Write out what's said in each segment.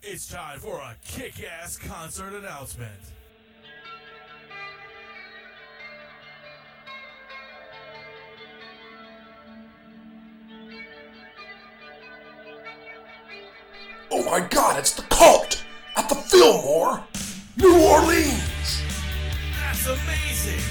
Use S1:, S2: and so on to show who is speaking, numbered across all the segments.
S1: It's time for a kick-ass concert announcement.
S2: Oh my God, it's the cult at the Fillmore, New Orleans.
S1: That's amazing.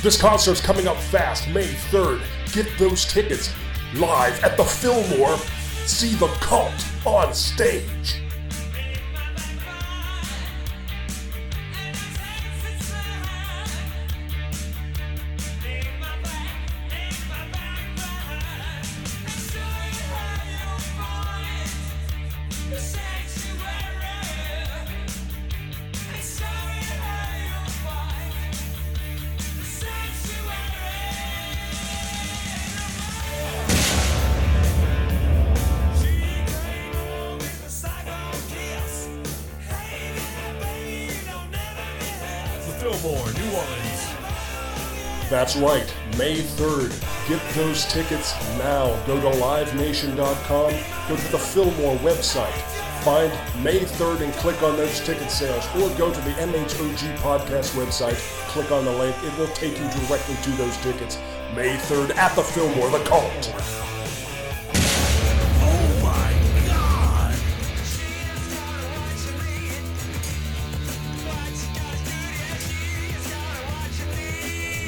S2: This concert's coming up fast, May 3rd. Get those tickets live at the Fillmore. See the cult on stage.
S1: Fillmore, New Orleans.
S2: That's right, May 3rd. Get those tickets now. Go to livenation.com, go to the Fillmore website, find May 3rd and click on those ticket sales, or go to the MHOG podcast website, click on the link. It will take you directly to those tickets. May 3rd at the Fillmore, the cult.
S1: Oh my God.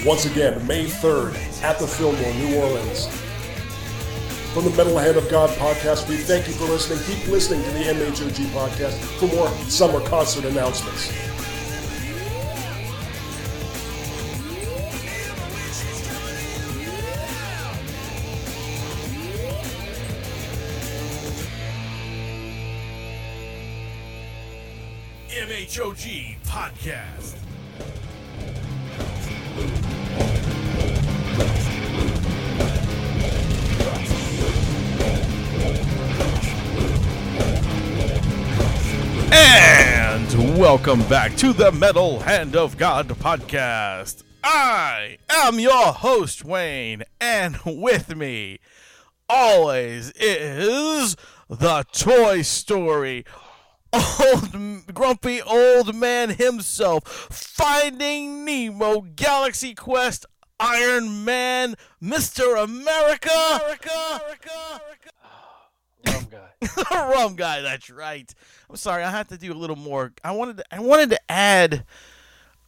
S2: Once again, May 3rd at the Fillmore, New Orleans. From the Metal Hand of God podcast, we thank you for listening. Keep listening to the MHOG podcast for more summer concert announcements.
S1: MHOG Podcast. And welcome back to the Metal Hand of God podcast. I am your host, Wayne, and with me always is the Toy Story grumpy old man himself, Finding Nemo, Galaxy Quest, Iron Man, Mr. America.
S3: Rum Guy.
S1: Rum Guy, that's right. I'm sorry, I had to do a little more. I wanted to add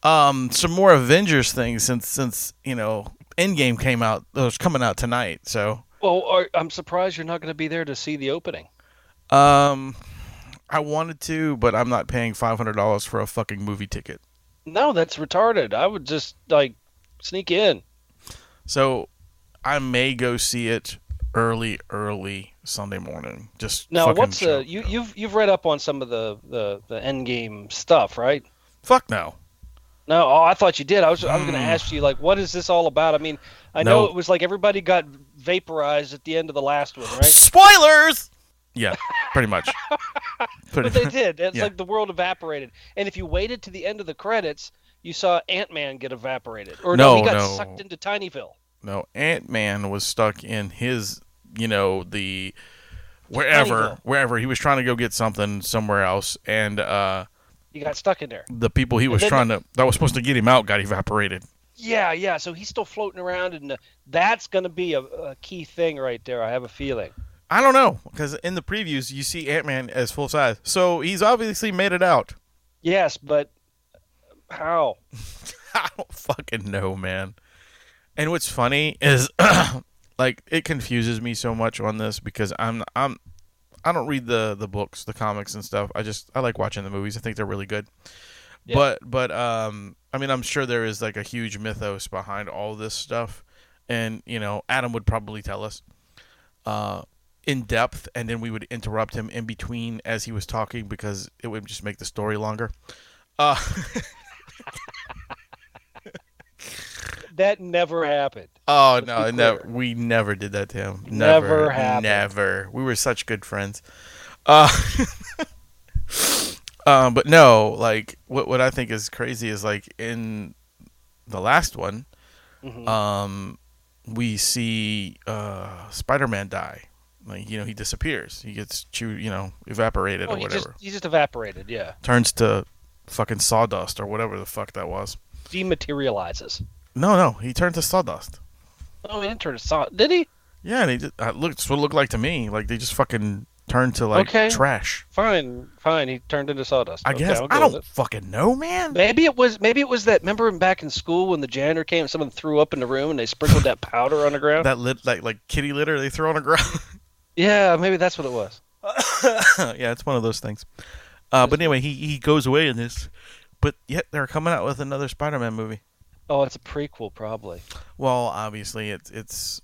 S1: some more Avengers things since you know Endgame came out. It was coming out tonight, so.
S3: Well, I'm surprised you're not going to be there to see the opening.
S1: I wanted to, but I'm not paying $500 for a fucking movie ticket.
S3: No, that's retarded. I would just sneak in.
S1: So I may go see it early Sunday morning. Just
S3: now,
S1: fucking
S3: what's you've read up on some of the Endgame stuff, right?
S1: Fuck no.
S3: No, I thought you did. I was going to ask you, what is this all about? I mean, I know it was like everybody got vaporized at the end of the last one, right?
S1: Spoilers! Yeah, pretty much.
S3: But they did. It's
S1: Yeah.
S3: like the world evaporated. And if you waited to the end of the credits, you saw Ant-Man get evaporated. Or he got sucked into Tinyville.
S1: No, Ant-Man was stuck in his, the wherever he was trying to go get something somewhere else, and
S3: He got stuck in there.
S1: the people he was that was supposed to get him out got evaporated.
S3: Yeah. So he's still floating around, and that's going to be a key thing right there. I have a feeling.
S1: I don't know, because in the previews you see Ant-Man as full size, so he's obviously made it out.
S3: Yes, but how?
S1: I don't fucking know, man. And what's funny is, it confuses me so much on this because I don't read the books, the comics and stuff. I like watching the movies. I think they're really good. Yeah. But I mean, I'm sure there is a huge mythos behind all this stuff, and Adam would probably tell us in depth, and then we would interrupt him in between as he was talking because it would just make the story longer.
S3: That never happened.
S1: Oh, no, we never did that to him.
S3: Never happened.
S1: Never. We were such good friends. But no, what I think is crazy is in the last one, we see Spider-Man die. Like, he disappears. He gets evaporated or whatever.
S3: He just evaporated. Yeah.
S1: Turns to fucking sawdust or whatever the fuck that was.
S3: Dematerializes.
S1: No, he turned to sawdust.
S3: Oh, he didn't turn to sawdust. Did he?
S1: Yeah, and that's what it looked like to me. Like, they just fucking turned to, like, trash.
S3: Fine. He turned into sawdust.
S1: I guess. I don't fucking know, man.
S3: Maybe it was that. Remember back in school when the janitor came and someone threw up in the room and they sprinkled that powder on the ground?
S1: That like kitty litter they throw on the ground?
S3: Yeah, maybe that's what it was.
S1: Yeah, it's one of those things. But anyway, he goes away in this. But yet they're coming out with another Spider-Man movie.
S3: Oh, it's a prequel, probably.
S1: Well, obviously, it's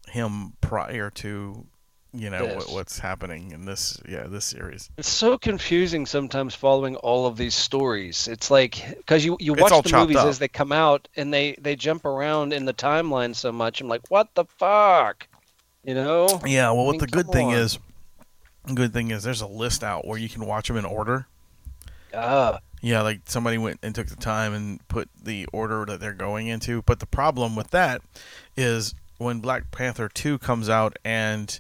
S1: him prior to, what's happening in this series.
S3: It's so confusing sometimes following all of these stories. It's like, because you watch the movies as they come out, and they jump around in the timeline so much. I'm like, what the fuck?
S1: Yeah, well, the good thing is there's a list out where you can watch them in order. Yeah, like somebody went and took the time and put the order that they're going into. But the problem with that is when Black Panther 2 comes out and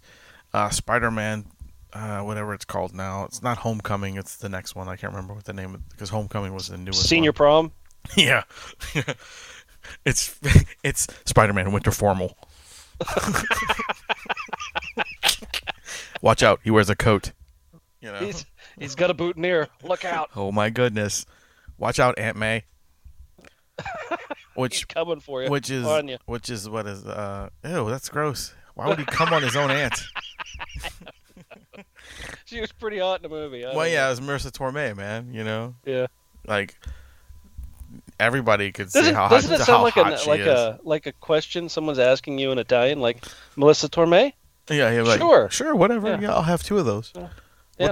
S1: Spider-Man, whatever it's called now, it's not Homecoming, it's the next one. I can't remember what the name of, because Homecoming was the newest
S3: Senior
S1: one.
S3: Prom?
S1: Yeah. It's Spider-Man Winter Formal. Watch out, he wears a coat.
S3: He's got a boutonniere. Look out.
S1: Oh my goodness. Watch out, Aunt May.
S3: He's coming for you.
S1: Which is what is ew, that's gross. Why would he come on his own aunt?
S3: She was pretty hot in the movie.
S1: Well, yeah, it was Marissa Tomei, man,
S3: Yeah.
S1: Like everybody could see how hot
S3: doesn't it sound like a question someone's asking you in Italian, like Melissa Tomei?
S1: Yeah, like, sure, whatever. Yeah, I'll have 2 of those.
S3: Yeah,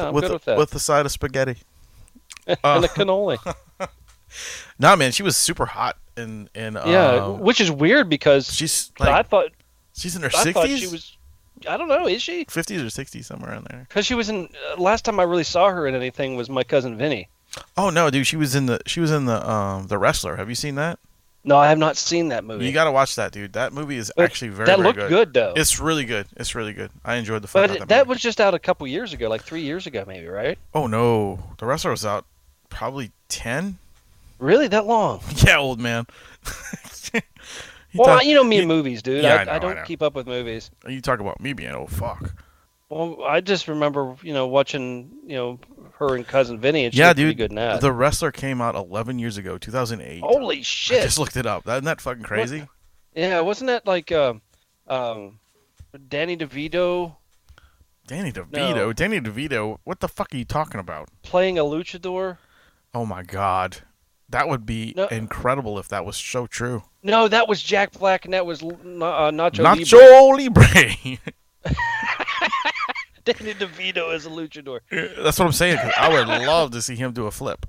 S3: I'm good with that.
S1: With the side of spaghetti.
S3: And the cannoli.
S1: Nah, man, she was super hot in
S3: which is weird because
S1: she's like,
S3: I thought
S1: she's in her 60s.
S3: I thought she was. I don't know. Is she
S1: 50s or 60s, somewhere in there?
S3: Because she was in. Last time I really saw her in anything was My Cousin Vinny.
S1: Oh no, dude, she was in the Wrestler. Have you seen that?
S3: No, I have not seen that movie.
S1: You got to watch that, dude. That movie is actually very good.
S3: That looked good, though.
S1: It's really good. It's really good. I enjoyed the fuck out of that movie.
S3: That was just out a couple years ago, like 3 years ago, maybe, right?
S1: Oh no, the Wrestler was out probably 10.
S3: Really, that long?
S1: Yeah, old man.
S3: Well, you know me and movies, dude.
S1: Yeah,
S3: I don't keep up with movies.
S1: You talk about me being old fuck.
S3: Well, I just remember, watching, her and Cousin Vinny, and she was pretty good in that.
S1: The Wrestler came out 11 years ago, 2008.
S3: Holy shit!
S1: I just looked it up. Isn't that fucking crazy?
S3: Yeah, wasn't that like Danny DeVito?
S1: Danny DeVito? What the fuck are you talking about?
S3: Playing a luchador?
S1: Oh my god. That would be incredible if that was so true.
S3: No, that was Jack Black, and that was Nacho
S1: Libre.
S3: Danny DeVito is a luchador.
S1: That's what I'm saying. I would love to see him do a flip.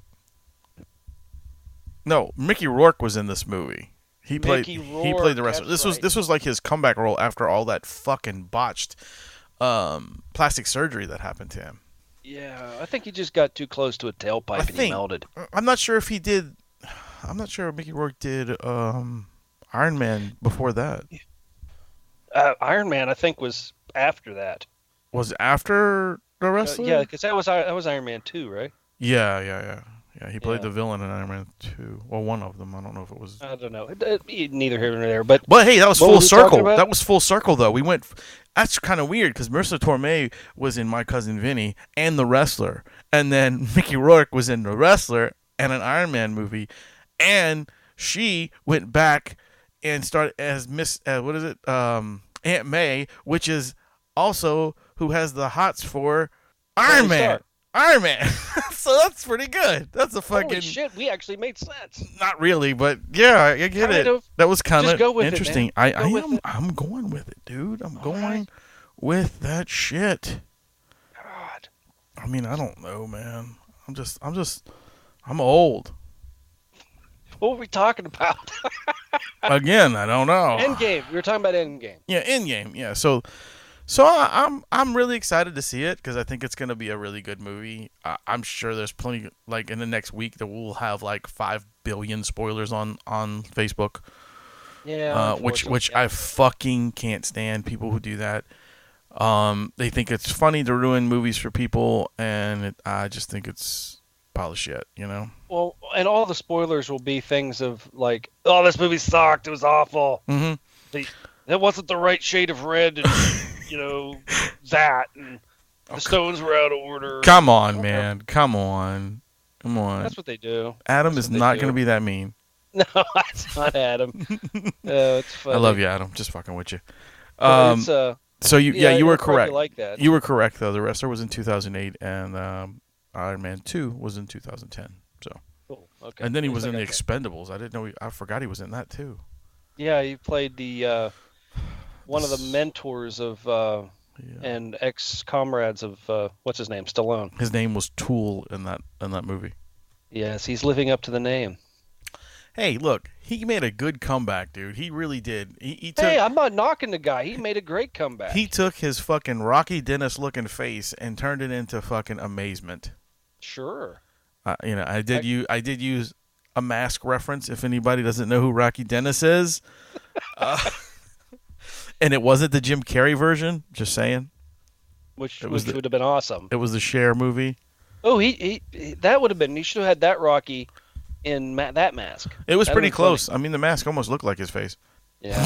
S1: No, Mickey Rourke was in this movie. He played the wrestler. This was like his comeback role after all that fucking botched plastic surgery that happened to him.
S3: Yeah, I think he just got too close to a tailpipe and he melted.
S1: I'm not sure if he did. I'm not sure if Mickey Rourke did Iron Man before that.
S3: Iron Man, I think, was after that.
S1: Was after the wrestler?
S3: Yeah, because that was Iron Man 2, right?
S1: Yeah. He played the villain in Iron Man 2. Well, one of them. I don't know if it was.
S3: I don't know. Neither here nor there. But
S1: hey, that was full circle. That was full circle, though. We went. That's kind of weird because Marissa Tomei was in My Cousin Vinny and The Wrestler, and then Mickey Rourke was in The Wrestler and an Iron Man movie, and she went back and started as Aunt May, which is also who has the hots for Iron Man. Iron Man. So that's pretty good. That's a fucking...
S3: Holy shit, we actually made sense.
S1: Not really, but yeah, I get it. That was kind of interesting. I'm going with it, dude. I'm going with that shit.
S3: God.
S1: I mean, I don't know, man. I'm old.
S3: What were we talking about?
S1: Again, I don't know.
S3: Endgame. We were talking about Endgame.
S1: Yeah, Endgame. Yeah, so I'm really excited to see it because I think it's going to be a really good movie. I'm sure there's plenty, like in the next week, that we'll have like 5 billion spoilers on Facebook.
S3: Yeah,
S1: which I fucking can't stand people who do that. They think it's funny to ruin movies for people, and I just think it's pile of shit, you know?
S3: Well, and all the spoilers will be things of like, oh, this movie sucked. It was awful.
S1: Mm-hmm.
S3: That wasn't the right shade of red, and that, and the stones were out of order.
S1: Come on, man. Come on.
S3: That's what they do.
S1: Adam is not going to be that mean.
S3: No, it's not Adam. It's funny.
S1: I love you, Adam. Just fucking with you.
S3: So
S1: you were correct.
S3: Like that.
S1: You were correct, though. The Wrestler was in 2008, and Iron Man 2 was in 2010. So.
S3: Cool. Okay.
S1: And then he was in the Expendables. I didn't know. I forgot he was in that too.
S3: Yeah, he played the one of the mentors of and ex-comrades of what's his name, Stallone.
S1: His name was Tool in that movie.
S3: Yes, he's living up to the name.
S1: Hey, look, he made a good comeback, dude. He really did.
S3: Hey, I'm not knocking the guy. He made a great comeback.
S1: He took his fucking Rocky Dennis looking face and turned it into fucking amazement.
S3: Sure.
S1: I did use a Mask reference. If anybody doesn't know who Rocky Dennis is, and it wasn't the Jim Carrey version. Just saying. Which would have been awesome. It was the Cher movie.
S3: Oh, he that would have been. He should have had that Rocky in that mask.
S1: It was pretty close. Funny. I mean, the mask almost looked like his face.
S3: Yeah.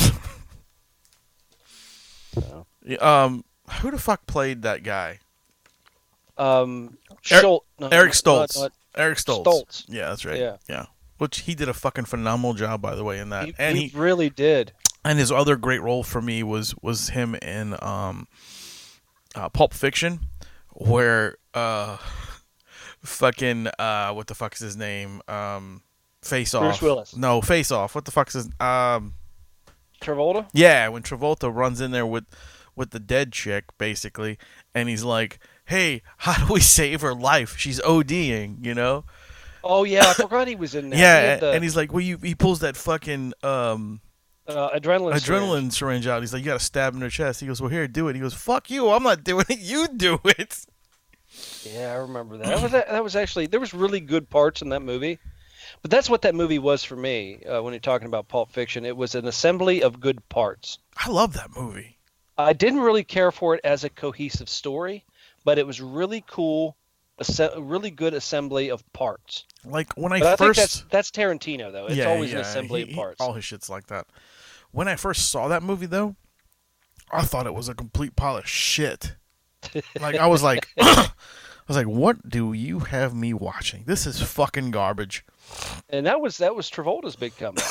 S1: Who the fuck played that guy?
S3: Eric
S1: Stoltz. Eric Stoltz. Yeah, that's right. Yeah. Which he did a fucking phenomenal job, by the way, in that.
S3: He really did.
S1: And his other great role for me was him in Pulp Fiction, where fucking what the fuck is his name? Face Off.
S3: Bruce Willis.
S1: No, Face Off. What the fuck is his
S3: Travolta?
S1: Yeah, when Travolta runs in there with the dead chick, basically, and he's like, "Hey, how do we save her life? She's ODing, you know?"
S3: Oh yeah, I forgot he was in there.
S1: Yeah, and he's like, "Well, he pulls that fucking
S3: adrenaline
S1: syringe out." He's like, "You got to stab in her chest." He goes, "Well, here, do it." He goes, "Fuck you! I'm not doing it. You do it."
S3: Yeah, I remember that. That was actually, there was really good parts in that movie, but that's what that movie was for me. When you're talking about Pulp Fiction, it was an assembly of good parts.
S1: I love that movie.
S3: I didn't really care for it as a cohesive story, but it was really cool, a really good assembly of parts.
S1: Like when
S3: I think that's Tarantino though. It's always an assembly of parts.
S1: All his shit's like that. When I first saw that movie though, I thought it was a complete pile of shit. Like I was like, what do you have me watching? This is fucking garbage.
S3: And that was Travolta's big comeback.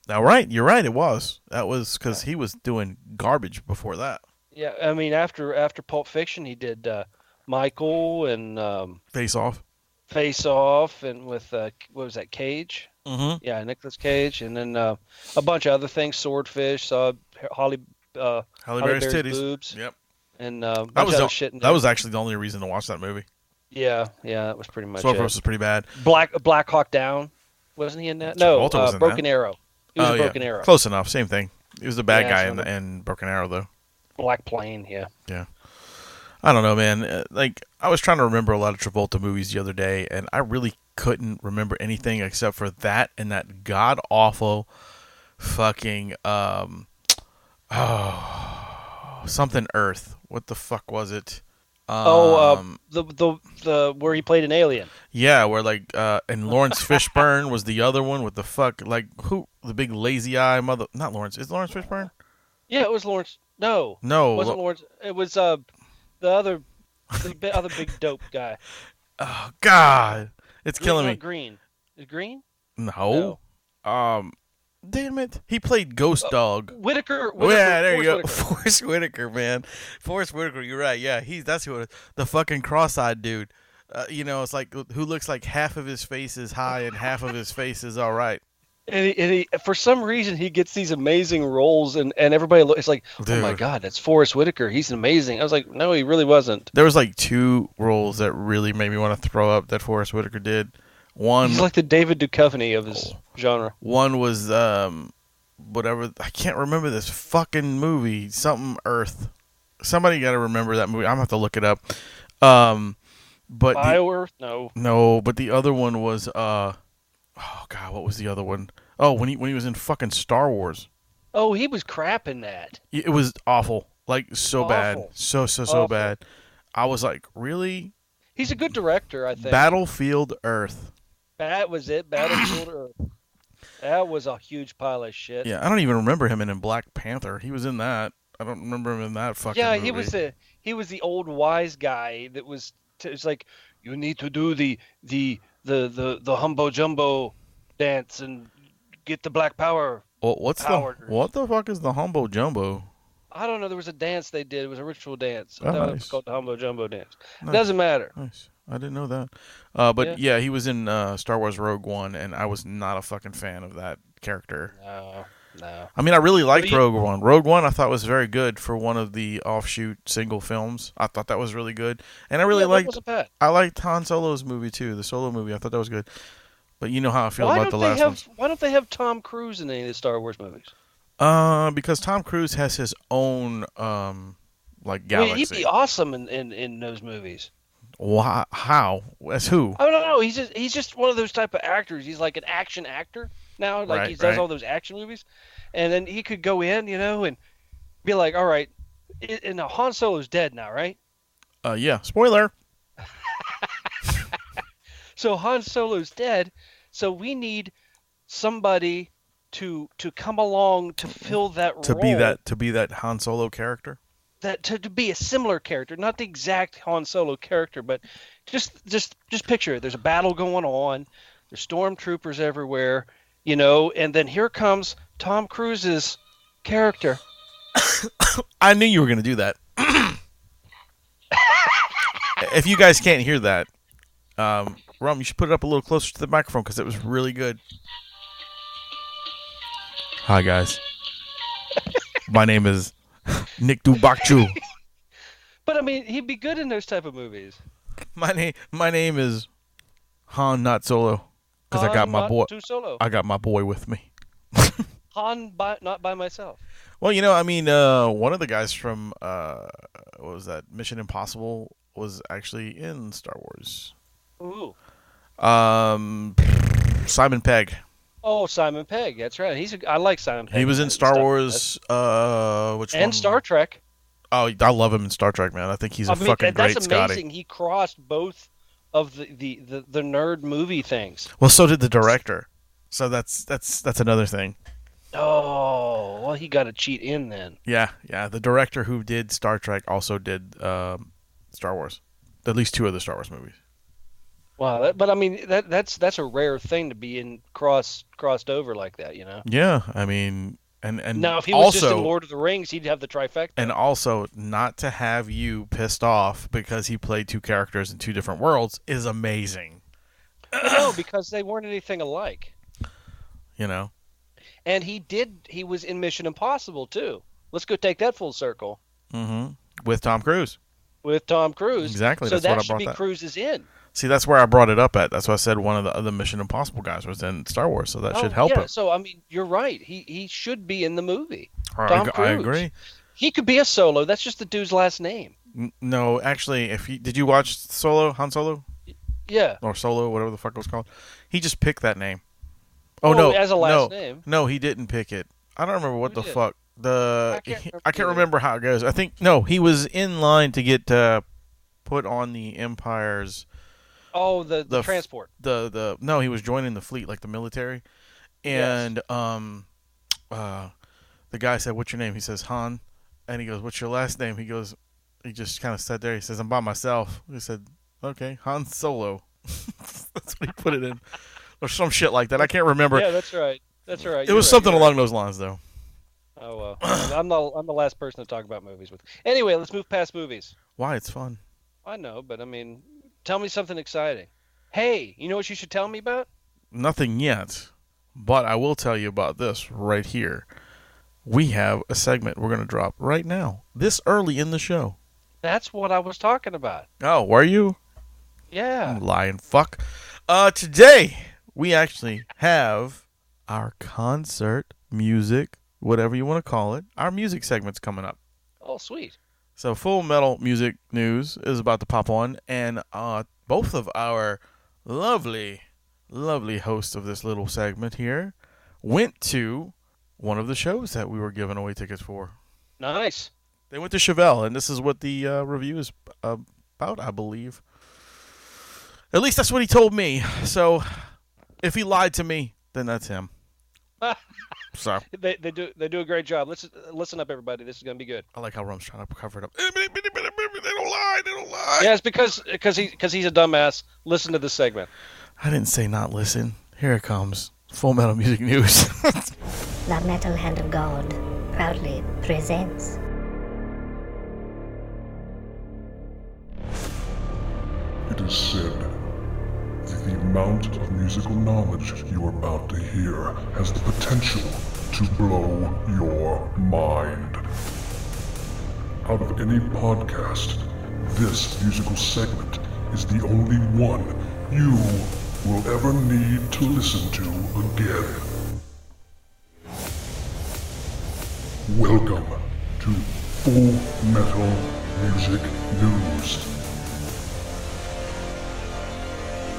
S1: Now, right, you're right. It was. That was because he was doing garbage before that.
S3: Yeah, I mean, after Pulp Fiction, he did Michael and
S1: Face Off,
S3: and with what was that, Cage?
S1: Mm-hmm.
S3: Yeah, Nicolas Cage, and then a bunch of other things. Swordfish, Halle Berry's
S1: titties.
S3: Boobs.
S1: Yep.
S3: And
S1: that was actually the only reason to watch that movie.
S3: Yeah, that was pretty much
S1: Swordfish was pretty bad.
S3: Black Hawk Down, wasn't he in that? No, Broken Arrow. He was in Broken Arrow.
S1: Close enough, same thing. He was the bad guy in Broken Arrow, though.
S3: Black Plane, yeah.
S1: Yeah. I don't know, man. Like, I was trying to remember a lot of Travolta movies the other day, and I really couldn't remember anything except for that and that god-awful fucking, something Earth. What the fuck was it?
S3: The where he played an alien.
S1: Yeah, where like and Lawrence Fishburne was the other one with the fuck, like, who, the big lazy eye mother, not Lawrence. Is Lawrence Fishburne?
S3: Yeah, it was Lawrence. No,
S1: it
S3: wasn't Lawrence. It was the other big dope guy.
S1: Oh God, it's killing me.
S3: Green. Is Green?
S1: No. Damn it. He played Ghost Dog.
S3: Whitaker.
S1: Yeah, there you go. Forrest Whitaker, man. Forrest Whitaker, you're right. Yeah, that's who it is. The fucking cross-eyed dude. It's like, who looks like half of his face is high and half of his face is all right.
S3: And he, for some reason, he gets these amazing roles, and everybody it's like, dude, oh my God, that's Forrest Whitaker. He's amazing. I was like, no, he really wasn't.
S1: There was like two roles that really made me want to throw up that Forrest Whitaker did. One,
S3: he's like the David Duchovny of his genre.
S1: One was whatever, I can't remember this fucking movie, something Earth. Somebody got to remember that movie. I'm gonna have to look it up. But
S3: BioEarth?
S1: No, but the other one was oh God, what was the other one? Oh, when he was in fucking Star Wars.
S3: Oh, he was crap in that.
S1: It was awful. Like, so bad.
S3: Awful.
S1: So bad. I was like, really?
S3: He's a good director, I think.
S1: Battlefield Earth.
S3: That was it. Battlefield Earth. That was a huge pile of shit.
S1: Yeah, I don't even remember him in Black Panther. He was in that. I don't remember him in that fucking movie.
S3: Yeah, he was the old wise guy that was. It's like, you need to do the humbo jumbo dance and get the black power.
S1: Well, what the fuck is the humbo jumbo?
S3: I don't know. There was a dance they did. It was a ritual dance.
S1: Oh, nice.
S3: It was called the humbo jumbo dance.
S1: Nice.
S3: Doesn't matter.
S1: Nice. I didn't know that. But yeah, he was in Star Wars Rogue One, and I was not a fucking fan of that character.
S3: No.
S1: I mean, I really liked Rogue One. Rogue One I thought was very good for one of the offshoot single films. I thought that was really good. And I really liked Han Solo's movie too, the Solo movie. I thought that was good. But you know how I feel about the last ones.
S3: Why don't they have Tom Cruise in any of the Star Wars movies?
S1: Because Tom Cruise has his own galaxy.
S3: I mean, he'd be awesome in those movies.
S1: Why? How? As who?
S3: I don't know. He's just one of those type of actors. He's like an action actor now. Like he does all those action movies, and then he could go in, and be like, all right, and now Han Solo's dead now, right?
S1: Yeah. Spoiler.
S3: So Han Solo's dead. So we need somebody to come along to fill that role.
S1: To be that Han Solo character.
S3: That to be a similar character, not the exact Han Solo character, but just picture it. There's a battle going on. There's stormtroopers everywhere, and then here comes Tom Cruise's character.
S1: I knew you were going to do that. If you guys can't hear that, Rum, you should put it up a little closer to the microphone because it was really good. Hi, guys. My name is Nick Dubakchu.
S3: But I mean, he'd be good in those type of movies.
S1: My name is Han Not Solo because I got my boy. I got my boy with me.
S3: Han, not by myself.
S1: Well, I mean, one of the guys from what was that? Mission Impossible was actually in Star Wars.
S3: Ooh.
S1: Simon Pegg.
S3: Oh, Simon Pegg. That's right. I like Simon Pegg.
S1: He was in Star Wars. Which one?
S3: And Star Trek.
S1: Oh, I love him in Star Trek, man. I think he's fucking great,
S3: that's amazing.
S1: Scotty.
S3: He crossed both of the nerd movie things.
S1: Well, so did the director. So that's another thing.
S3: Oh, well, he got to cheat in then.
S1: Yeah. The director who did Star Trek also did Star Wars. At least 2 of the Star Wars movies.
S3: Wow, but I mean that's a rare thing to be crossed over like that,
S1: Yeah, I mean, and
S3: now if he was just in Lord of the Rings, he'd have the trifecta.
S1: And also, not to have you pissed off because he played 2 characters in 2 different worlds is amazing.
S3: No, because they weren't anything alike. And he was in Mission Impossible too. Let's go take that full circle.
S1: Mm-hmm. With Tom Cruise. Exactly.
S3: So
S1: that's what I brought
S3: should be Cruise's in.
S1: See, that's where I brought it up at. That's why I said one of the other Mission Impossible guys was in Star Wars, so that should help him.
S3: So, I mean, you're right. He should be in the movie.
S1: Tom Cruise. I agree.
S3: He could be a Solo. That's just the dude's last name.
S1: No, actually, did you watch Han Solo?
S3: Yeah.
S1: Or Solo, whatever the fuck it was called. He just picked that name. Oh, no.
S3: As a last name.
S1: No, he didn't pick it. I don't remember what the fuck. I can't remember how it goes. I think, he was in line to get put on the Empire's...
S3: Oh, the transport.
S1: No, he was joining the fleet, like the military. And the guy said, "What's your name?" He says, "Han." And he goes, "What's your last name?" He just kind of sat there. He says, "I'm by myself." He said, "Okay, Han Solo." That's what he put it in. Or some shit like that. I can't remember.
S3: Yeah, that's right.
S1: It was something along those lines, though.
S3: Oh, well. I'm the last person to talk about movies with. Anyway, let's move past movies.
S1: Why? It's fun.
S3: I know, but I mean... Tell me something exciting. Hey, you know what you should tell me about?
S1: Nothing yet, but I will tell you about this right here. We have a segment we're going to drop right now, this early in the show.
S3: That's what I was talking about.
S1: Oh, were you?
S3: Yeah.
S1: Lying fuck. Today, we actually have our concert music, whatever you want to call it. Our music segment's coming up.
S3: Oh, sweet.
S1: So Full Metal Music News is about to pop on, and both of our lovely hosts of this little segment here went to one of the shows that we were giving away tickets for.
S3: Nice.
S1: They went to Chevelle, and this is what the review is about, I believe. At least that's what he told me. So, if he lied to me, then that's him. So
S3: they do a great job. Listen up, everybody. This is gonna be good.
S1: I like how Rum's trying to cover it up. They don't lie. They don't lie.
S3: Yeah, it's because he's a dumbass. Listen to this segment.
S1: I didn't say not listen. Here it comes. Full Metal Music News.
S4: The Metal Hand of God proudly presents.
S2: It is said that the amount of musical knowledge you are about to hear has the potential to blow your mind. Out of any podcast, this musical segment is the only one you will ever need to listen to again. Welcome to Full Metal Music News.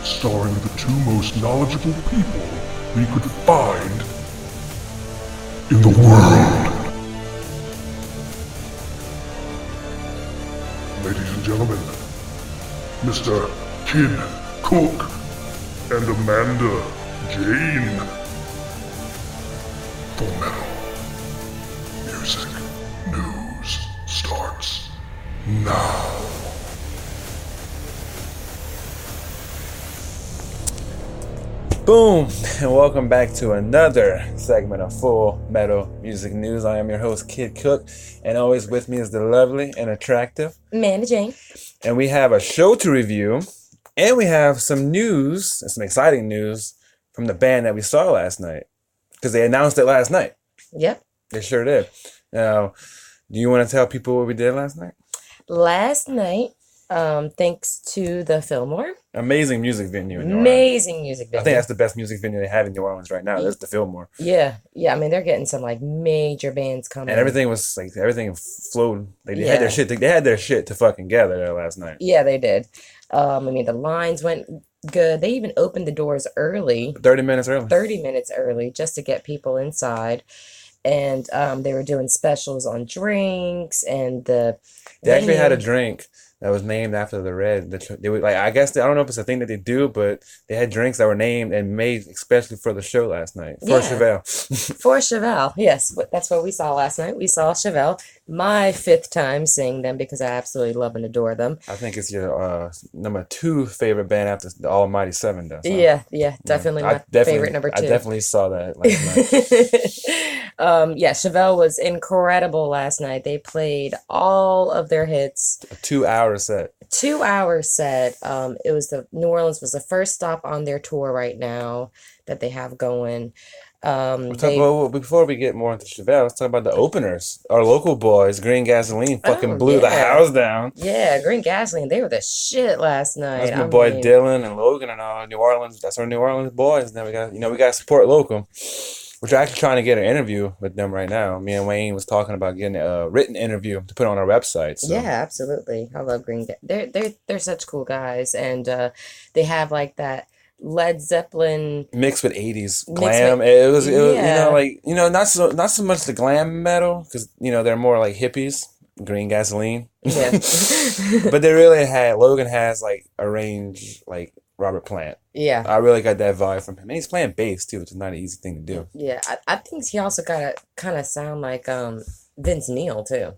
S2: Starring the two most knowledgeable people we could find in the world. Ladies and gentlemen, Mr. Kid Cook and Amanda Jane. Full Metal Music News starts now.
S5: Boom, and welcome back to another segment of Full Metal Music News. I am your host, Kid Cook, and always with me is the lovely and attractive
S6: Amanda Jane.
S5: And we have a show to review, and we have some news, and some exciting news from the band that we saw last night, because they announced it last night.
S6: Yep.
S5: They sure did. Now, do you want to tell people what we did last night?
S6: Last night, thanks to the Fillmore.
S5: Amazing music venue in New Orleans.
S6: Amazing music venue.
S5: I think that's the best music venue they have in New Orleans right now. That's the Fillmore.
S6: Yeah. I mean, they're getting some like major bands coming.
S5: And everything flowed. They had their shit. They had their shit to fucking gather there last night.
S6: Yeah, they did. I mean, the lines went good. They even opened the doors early.
S5: 30 minutes early.
S6: 30 minutes early just to get people inside. And they were doing specials on drinks and
S5: They actually had a drink that was named after the red. They were like, I guess I don't know if it's a thing that they do, but they had drinks that were named and made especially for the show last night for Chevelle.
S6: For Chevelle, yes, that's what we saw last night. We saw Chevelle. My 5th time seeing them because I absolutely love and adore them.
S5: I think it's your number 2 favorite band after the Almighty Seven. Does
S6: yeah, definitely my favorite number 2.
S5: I definitely saw that last night.
S6: Chevelle was incredible last night. They played all of their hits.
S5: A 2-hour set.
S6: 2-hour set. It was New Orleans was the first stop on their tour right now that they have going.
S5: Before we get more into Chevelle, let's talk about the openers. Our local boys, Green Gasoline, fucking blew the house down.
S6: Yeah, Green Gasoline, they were the shit last night.
S5: That's my boy Dylan and Logan and all New Orleans. That's our New Orleans boys. And then we got to support local. We're actually trying to get an interview with them right now. Me and Wayne was talking about getting a written interview to put on our website. So.
S6: Yeah, absolutely. I love Green. They're such cool guys, and they have like that Led Zeppelin
S5: mixed with 80s glam. It was not so much the glam metal because they're more like hippies. Green Gasoline.
S6: Yeah.
S5: But they really Logan has like a range like Robert Plant.
S6: Yeah.
S5: I really got that vibe from him. And he's playing bass too, which is not an easy thing to do.
S6: Yeah. I think he also got to kind of sound like Vince Neil too.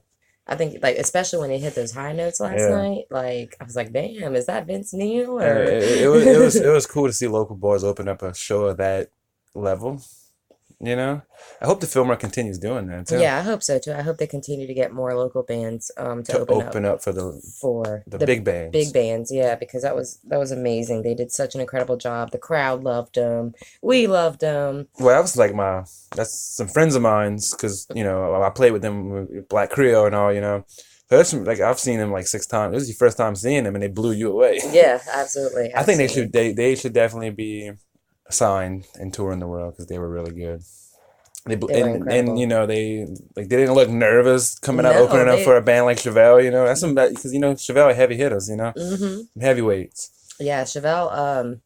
S6: I think like especially when he hit those high notes last night, like I was like, damn, is that Vince Neil? Or...
S5: it was cool to see local boys open up a show of that level. I hope the Fillmore continues doing that too.
S6: Yeah, I hope so too. I hope they continue to get more local bands to open up
S5: for the big bands.
S6: Big bands, yeah, because that was amazing. They did such an incredible job. The crowd loved them. We loved them.
S5: Well, that was like that's some friends of mine's because I played with them with Black Creole and all. So that's I've seen them like 6 times. This is your first time seeing them, and they blew you away.
S6: Yeah, absolutely.
S5: I think they should definitely be signed and touring the world because they were really good. They didn't look nervous opening up for a band like Chevelle. That's some because Chevelle heavy hitters.
S6: Mm-hmm.
S5: Heavyweights.
S6: Yeah, Chevelle.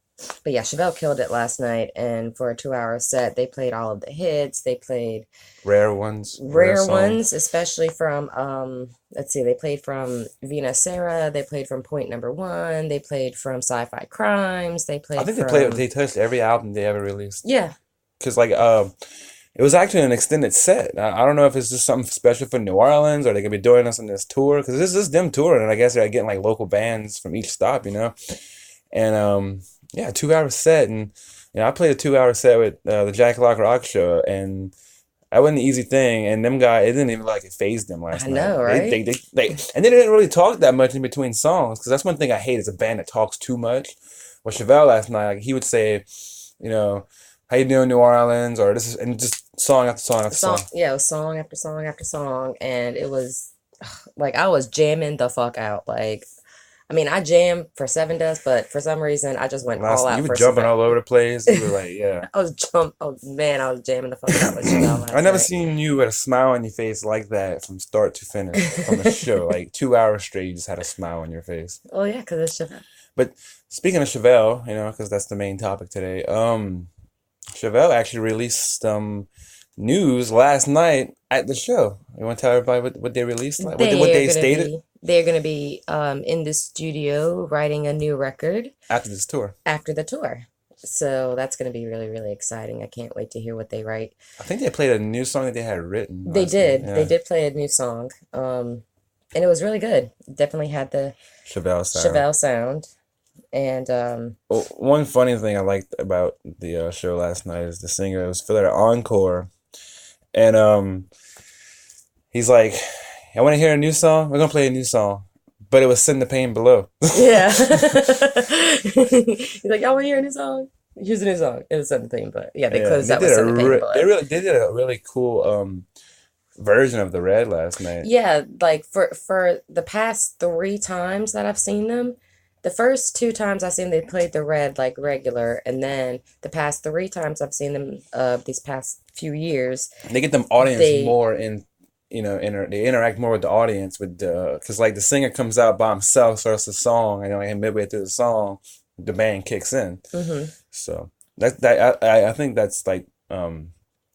S6: But yeah, Chevelle killed it last night, and for a 2-hour set, they played all of the hits. They played
S5: Rare ones.
S6: rare
S5: songs.
S6: ones, especially from let's see, they played from Vina Sarah, they played from Point Number One, they played from Sci-Fi Crimes, they played
S5: I think
S6: from
S5: they touched every album they ever released.
S6: yeah.
S5: Because like it was actually an extended set. I don't know if it's just something special for New Orleans or they could be doing this on this tour. Because this is them touring, and I guess they're getting like local bands from each stop, you know. And yeah, 2-hour set, and I played a 2-hour set with the Jack Lock Rock show, and that wasn't an easy thing. And them guys, it didn't even like it phased them last night.
S6: I know, right?
S5: And they didn't really talk that much in between songs, because that's one thing I hate is a band that talks too much. With Chevelle last night, like, he would say, how you doing, New Orleans, or this is, and just song after song after song.
S6: Yeah, it was song after song after song, and it was like I was jamming the fuck out. Like, I mean, I jam for Seven Dust, but for some reason, I just went all out.
S5: You were
S6: for
S5: jumping
S6: Chevelle.
S5: all over the place. You were like, yeah.
S6: I was jamming the fuck out with Chevelle last
S5: I never
S6: night.
S5: seen you with a smile on your face like that from start to finish from a show. Like 2 hours straight, you just had a smile on your face.
S6: Oh yeah, because it's Chevelle.
S5: But speaking of Chevelle, because that's the main topic today. Chevelle actually released some news last night at the show. You want to tell everybody what they released? Like, what they stated?
S6: They're going to be in the studio writing a new record
S5: After this tour.
S6: after the tour. So that's going to be really, really exciting. I can't wait to hear what they write.
S5: I think they played a new song that they had written.
S6: They
S5: last
S6: did.
S5: night. Yeah.
S6: They did play a new song. And it was really good. Definitely had the
S5: Chevelle sound.
S6: Chevelle sound. And
S5: Well, one funny thing I liked about the show last night is the singer. It was for their encore, and he's like, "I want to hear a new song. We're gonna play a new song," but it was "Send the Pain Below."
S6: yeah. He's like, y'all want to hear a new song? Here's a new song. It was something, but yeah, they closed out with Send the Pain Below.
S5: They did a really cool version of the Red last night.
S6: Yeah, like for the past 3 times that I've seen them, the first 2 times I've seen they played the Red like regular, and then the past 3 times I've seen them these past few years,
S5: They get them audience more in, they interact more with the audience with because like the singer comes out by himself, starts the song, and midway through the song, the band kicks in.
S6: Mm-hmm.
S5: So I think that's like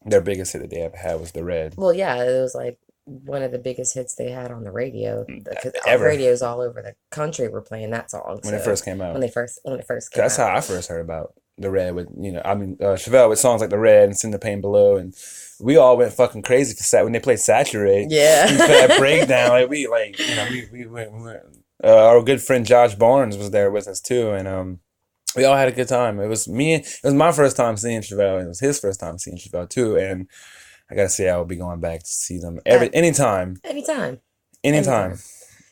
S5: their biggest hit that they ever had was the Red.
S6: Well, yeah, it was like one of the biggest hits they had on the radio. Because
S5: Ever.
S6: radios all over the country were playing that song.
S5: When it first came out.
S6: When it first came
S5: That's
S6: out.
S5: how I first heard about the Red with Chevelle with songs like the Red and Send the Pain Below, and we all went fucking crazy when they played Saturate.
S6: Yeah.
S5: For that breakdown, like we went. Our good friend Josh Barnes was there with us too, and we all had a good time. It was my first time seeing Chevelle, and it was his first time seeing Chevelle too, and I gotta say I will be going back to see them anytime.
S6: Anytime.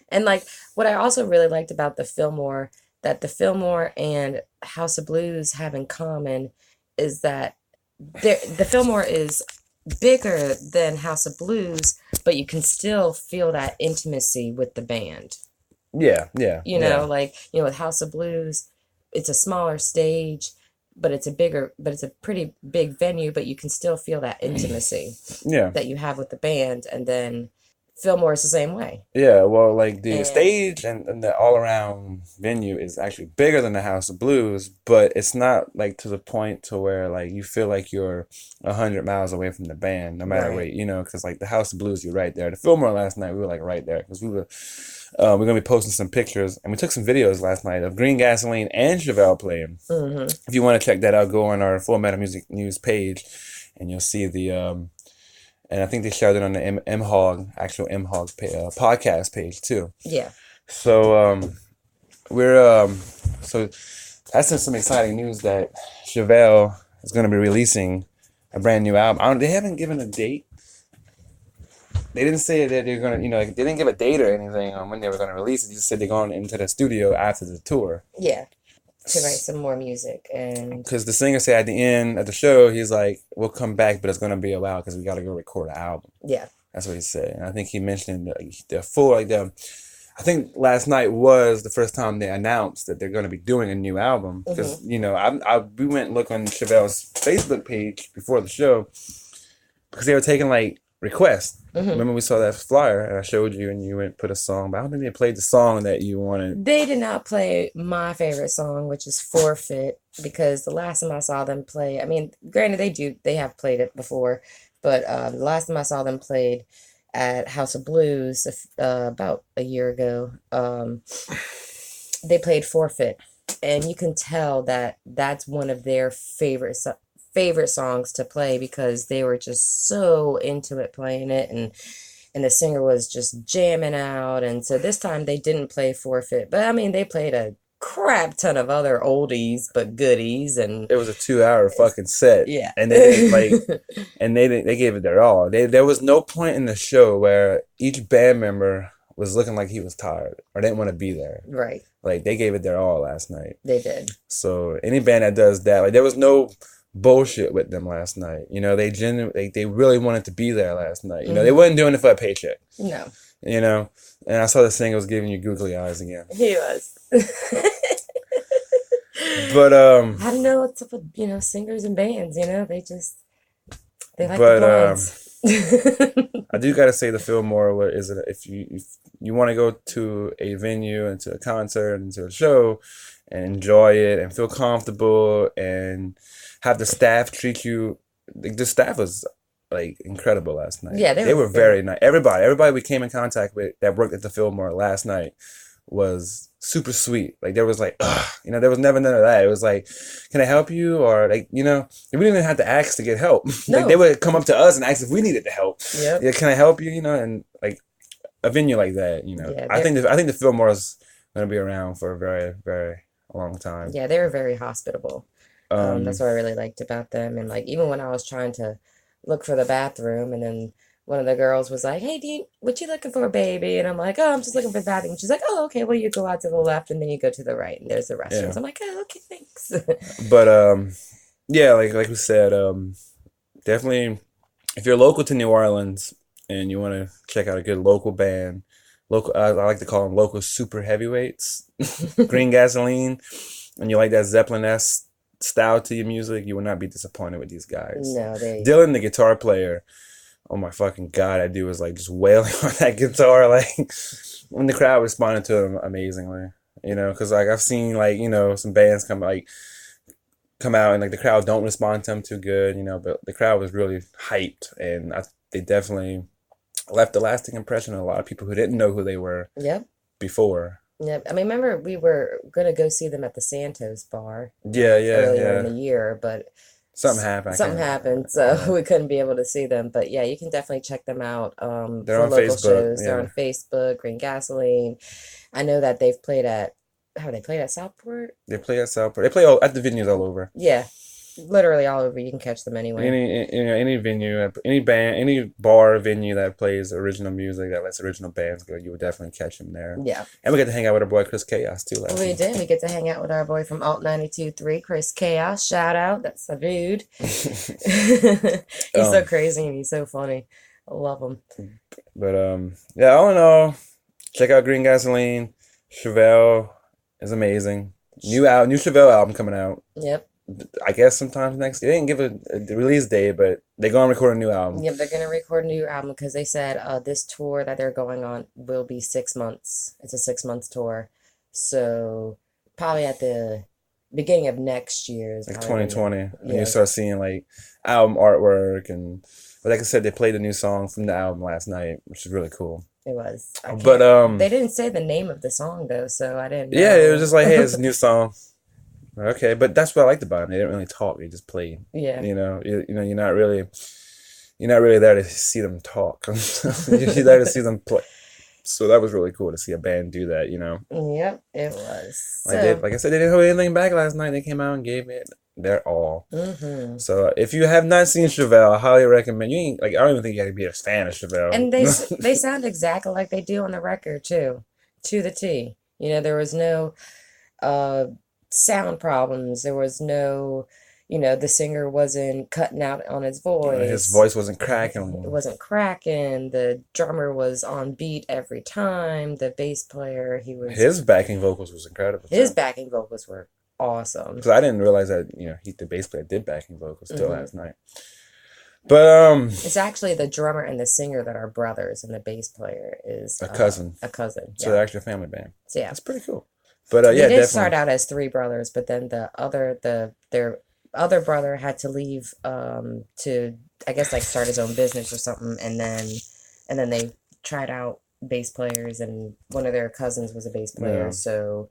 S5: And
S6: like what I also really liked about the Fillmore, that the Fillmore and House of Blues have in common, is that the Fillmore is bigger than House of Blues, but you can still feel that intimacy with the band.
S5: Yeah.
S6: With House of Blues, it's a smaller stage, but it's a pretty big venue, but you can still feel that intimacy that you have with the band. And then Fillmore is the same way.
S5: Yeah, well, like the stage and the all-around venue is actually bigger than the House of Blues, but it's not like to the point to where like you feel like you're 100 miles away from the band, no matter what, because like the House of Blues, you're right there. The Fillmore last night, we were like right there because we're gonna be posting some pictures, and we took some videos last night of Green Gasoline and Chevelle playing.
S6: Mm-hmm.
S5: If you want to check that out, go on our Full Metal Music News page, and you'll see the and I think they shared it on the MHOG podcast page too.
S6: Yeah.
S5: So we're so that's some exciting news that Chevelle is going to be releasing a brand new album. They haven't given a date. They didn't say that they're going to, they didn't give a date or anything on when they were going to release it. They just said they're going into the studio after the tour.
S6: Yeah. To write some more music. And
S5: because the singer said at the end of the show, he's like, we'll come back, but it's going to be a while because we got to go record an album.
S6: Yeah.
S5: That's what he said. And I think he mentioned the full, I think last night was the first time they announced that they're going to be doing a new album. Because, we went and looked on Chevelle's Facebook page before the show because they were taking like request.
S6: Mhm.
S5: Remember we saw that flyer and I showed you and you went put a song, but I don't think they played the song that you wanted.
S6: They did not play my favorite song, which is Forfeit, because the last time I saw them play, I mean, granted they have played it before, but the last time I saw them played at House of Blues about a year ago, they played Forfeit, and you can tell that that's one of their favorite songs to play because they were just so into it playing it, and the singer was just jamming out. And so this time they didn't play Forfeit, but I mean they played a crap ton of other oldies but goodies, and
S5: It was a 2-hour fucking set.
S6: yeah.
S5: And they didn't they gave it their all. There was no point in the show where each band member was looking like he was tired or didn't want to be there.
S6: Right,
S5: Like they gave it their all last night.
S6: they did.
S5: So any band that does that, like there was no bullshit with them last night. You know, they really wanted to be there last night. You know, they wasn't doing it for a paycheck.
S6: No,
S5: You know, and I saw the singer was giving you googly eyes again.
S6: he was.
S5: But
S6: I don't know what's up with singers and bands. They like
S5: But,
S6: the blinds.
S5: I do gotta say the Fillmore. What is it? If you want to go to a venue and to a concert and to a show and enjoy it and feel comfortable and have the staff treat you, the staff was like incredible last night.
S6: Yeah,
S5: they were very nice. Everybody we came in contact with that worked at the Fillmore last night was super sweet. Like there was like, there was never none of that. It was like, can I help you? Or like, we didn't even have to ask to get help.
S6: No.
S5: Like they would come up to us and ask if we needed the help.
S6: Yep.
S5: Yeah, can I help you? And like a venue like that,
S6: Yeah,
S5: I think the Fillmore is gonna be around for a very, very long time.
S6: Yeah, they were very hospitable. That's what I really liked about them. And like even when I was trying to look for the bathroom, and then one of the girls was like, "Hey, what you looking for, baby?" And I'm like, "Oh, I'm just looking for the bathroom." She's like, "Oh, okay. Well, you go out to the left, and then you go to the right, and there's the restrooms."
S5: Yeah.
S6: I'm like, "Oh, okay, thanks."
S5: But yeah, like we said, definitely if you're local to New Orleans and you want to check out a good local band, I like to call them local super heavyweights, Green Gasoline, and you like that Zeppelin-esque style to your music, you will not be disappointed with these guys.
S6: No,
S5: Dylan, the guitar player, oh my fucking god, that dude was like just wailing on that guitar, like when the crowd responded to him amazingly, because like I've seen like some bands come out and like the crowd don't respond to them too good, but the crowd was really hyped, and they definitely left a lasting impression on a lot of people who didn't know who they were before.
S6: Yeah, I mean, remember we were gonna go see them at the Santos bar
S5: earlier
S6: in the year, but
S5: something happened.
S6: Something happened, so we couldn't be able to see them. But yeah, you can definitely check them out.
S5: They're
S6: for
S5: on
S6: local
S5: Facebook,
S6: shows.
S5: yeah.
S6: They're on Facebook, Green Gasoline. I know that they've played at they played at Southport?
S5: They play at Southport. They play at the venues all over.
S6: Yeah, literally all over. You can catch them anywhere.
S5: Any venue, any band, any bar venue that plays original music, that lets original bands go, you would definitely catch them there.
S6: Yeah.
S5: And we get to hang out with our boy Chris Chaos too last
S6: We
S5: night.
S6: did. We get to hang out with our boy from Alt 92.3, Chris Chaos. Shout out. That's a dude. He's so crazy and he's so funny. I love him.
S5: But yeah, all in all, check out Green Gasoline. Chevelle is amazing. New Chevelle album coming out.
S6: Yep.
S5: I guess sometimes next. They didn't give a release date, but they're gonna record a new album.
S6: Yep, they're gonna record a new album because they said this tour that they're going on will be 6 months. It's a 6 month tour, so probably at the beginning of next year is
S5: Like
S6: probably
S5: 2020,
S6: when
S5: when you start seeing like album artwork but like I said, they played a new song from the album last night, which is really cool.
S6: it was.
S5: But
S6: they didn't say the name of the song though, so I didn't know.
S5: yeah, it was just like, hey, it's a new song. Okay, but that's what I liked about them. They didn't really talk; they just played.
S6: Yeah.
S5: You're not really there to see them talk. You're there to see them play. So that was really cool to see a band do that.
S6: Yep, it was.
S5: Like I said, they didn't hold anything back last night. They came out and gave it their all.
S6: Mm-hmm.
S5: So if you have not seen Chevelle, I highly recommend. You ain't like I don't even think you got to be a fan of Chevelle.
S6: And they sound exactly like they do on the record too, to the T. There was no sound problems. There was no, the singer wasn't cutting out on his voice.
S5: His voice wasn't cracking.
S6: It wasn't cracking. The drummer was on beat every time. The bass player,
S5: his backing vocals was incredible.
S6: His backing vocals were awesome.
S5: Because I didn't realize that the bass player did backing vocals till last night. But
S6: It's actually the drummer and the singer that are brothers, and the bass player is
S5: a cousin.
S6: A cousin.
S5: So they're actually a family band.
S6: So, yeah.
S5: That's pretty cool. But
S6: They
S5: yeah,
S6: did
S5: definitely.
S6: start out as three brothers, but then their other brother had to leave to, I guess, like start his own business or something, and then they tried out bass players, and one of their cousins was a bass player.
S5: Yeah.
S6: So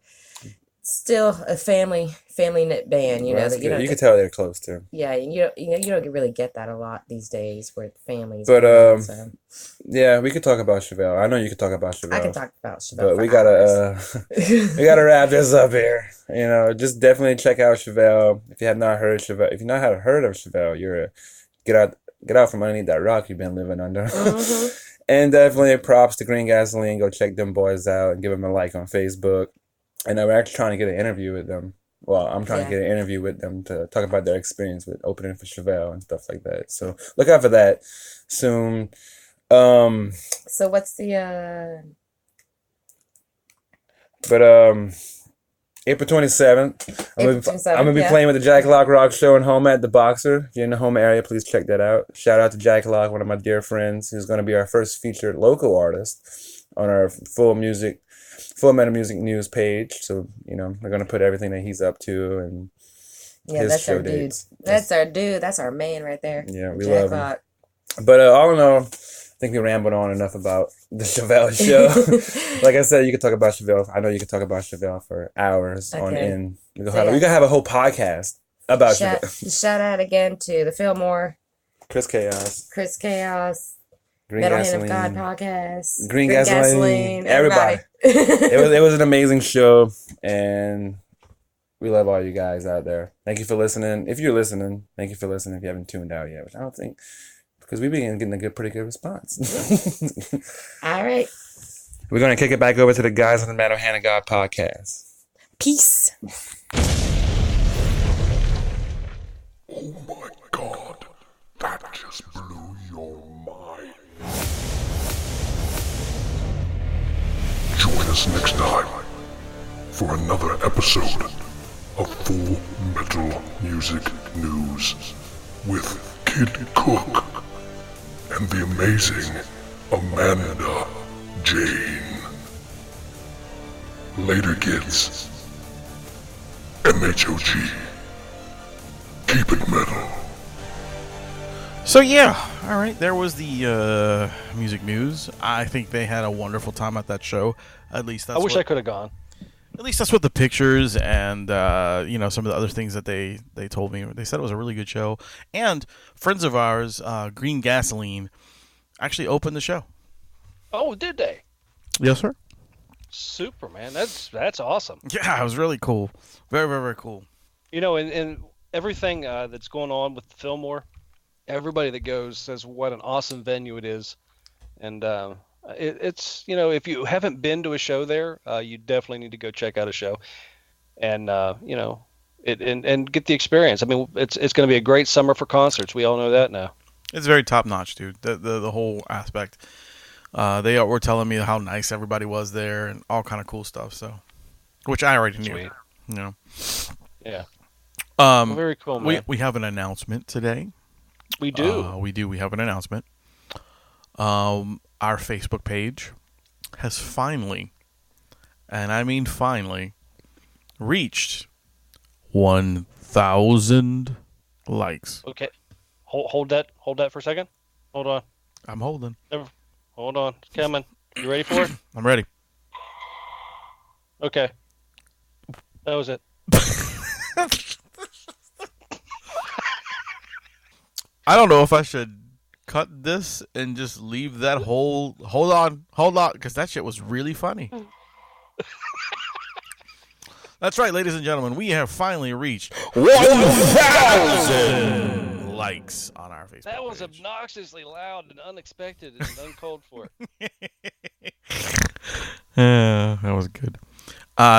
S6: still a family knit band, you
S5: Well,
S6: know.
S5: that's
S6: That you
S5: good.
S6: don't
S5: You can
S6: get-
S5: tell they're close too.
S6: Yeah, you don't really get that a lot these days with families.
S5: But,
S6: so
S5: Yeah, we could talk about Chevelle. I know you could talk about Chevelle.
S6: I can talk about Chevelle
S5: But
S6: for
S5: we
S6: hours.
S5: gotta wrap this up here. You know, just definitely check out Chevelle. If you have not heard Chevelle, if you not have heard of Chevelle, get out from underneath that rock you've been living under.
S6: Mhm.
S5: And definitely props to Green Gasoline. Go check them boys out and give them a like on Facebook. And we're actually trying to get an interview with them. Well, I'm trying to get an interview with them to talk about their experience with opening for Chevelle and stuff like that. So look out for that soon.
S6: So what's the
S5: April 27th, I'm
S6: April 27th,
S5: gonna be
S6: yeah.
S5: playing with the Jack Lock Rock Show in Home at the Boxer. If you're in the home area, please check that out. Shout out to Jack Lock, one of my dear friends, who's gonna be our first featured local artist on our full metal music news page. So we're gonna put everything that he's up to and
S6: Yeah,
S5: his
S6: that's
S5: show
S6: our dude.
S5: dates.
S6: That's our dude. That's our man right there.
S5: Yeah, we
S6: Jack
S5: love him.
S6: Lock.
S5: But all in all, I think we rambled on enough about the Chevelle show. Like I said, you could talk about Chevelle. I know you could talk about Chevelle for hours on
S6: Okay.
S5: end. We
S6: So,
S5: could have a whole podcast about Chevelle.
S6: Shout out again to the Fillmore,
S5: Chris Chaos,
S6: Chris Chaos,
S5: Green
S6: Metal Hand of
S5: Gasoline,
S6: God podcast,
S5: Green Gasoline, everybody.
S6: everybody.
S5: It was an amazing show, and we love all you guys out there. Thank you for listening. If you're listening, thank you for listening. If you haven't tuned out yet, which I don't think, because we've been getting a pretty good response.
S6: All right.
S5: We're gonna kick it back over to the guys on the Metal Hand of God podcast.
S6: Peace.
S2: Oh my god, that just blew your mind. Join us next time for another episode of Full Metal Music News with Kid Cook and the amazing Amanda Jane. Later, kids. MHOG. Keep it metal.
S1: So yeah, all right. There was the music news. I think they had a wonderful time at that show. At least that's
S3: I wish I could have gone.
S1: At least that's what the pictures and some of the other things that they told me. They said it was a really good show. And friends of ours, Green Gasoline, actually opened the show.
S3: Oh, did they?
S1: Yes, sir.
S3: Super, man. That's awesome.
S1: Yeah, it was really cool. Very, very, very cool.
S3: And everything that's going on with the Fillmore, everybody that goes says what an awesome venue it is. And it's if you haven't been to a show there, you definitely need to go check out a show, and and get the experience. I mean, it's going to be a great summer for concerts. We all know that now.
S1: It's very top notch, dude. The whole aspect. They were telling me how nice everybody was there and all kind of cool stuff. So, which I already knew.
S3: Sweet. Yeah.
S1: Very
S3: cool, man.
S1: We have an announcement today.
S3: We do.
S1: We have an announcement. Our Facebook page has finally, and I mean finally, reached 1,000 likes.
S3: Okay. Hold that for a second. Hold on.
S1: I'm holding.
S3: Hold on. It's coming. You ready for it?
S1: I'm ready.
S3: Okay. That was it.
S1: I don't know if I should cut this and just leave that whole. Hold on, because that shit was really funny. That's right, ladies and gentlemen. We have finally reached 1,000 likes on our Facebook
S3: That was
S1: page.
S3: obnoxiously loud and unexpected and uncalled for.
S1: Yeah, that was good.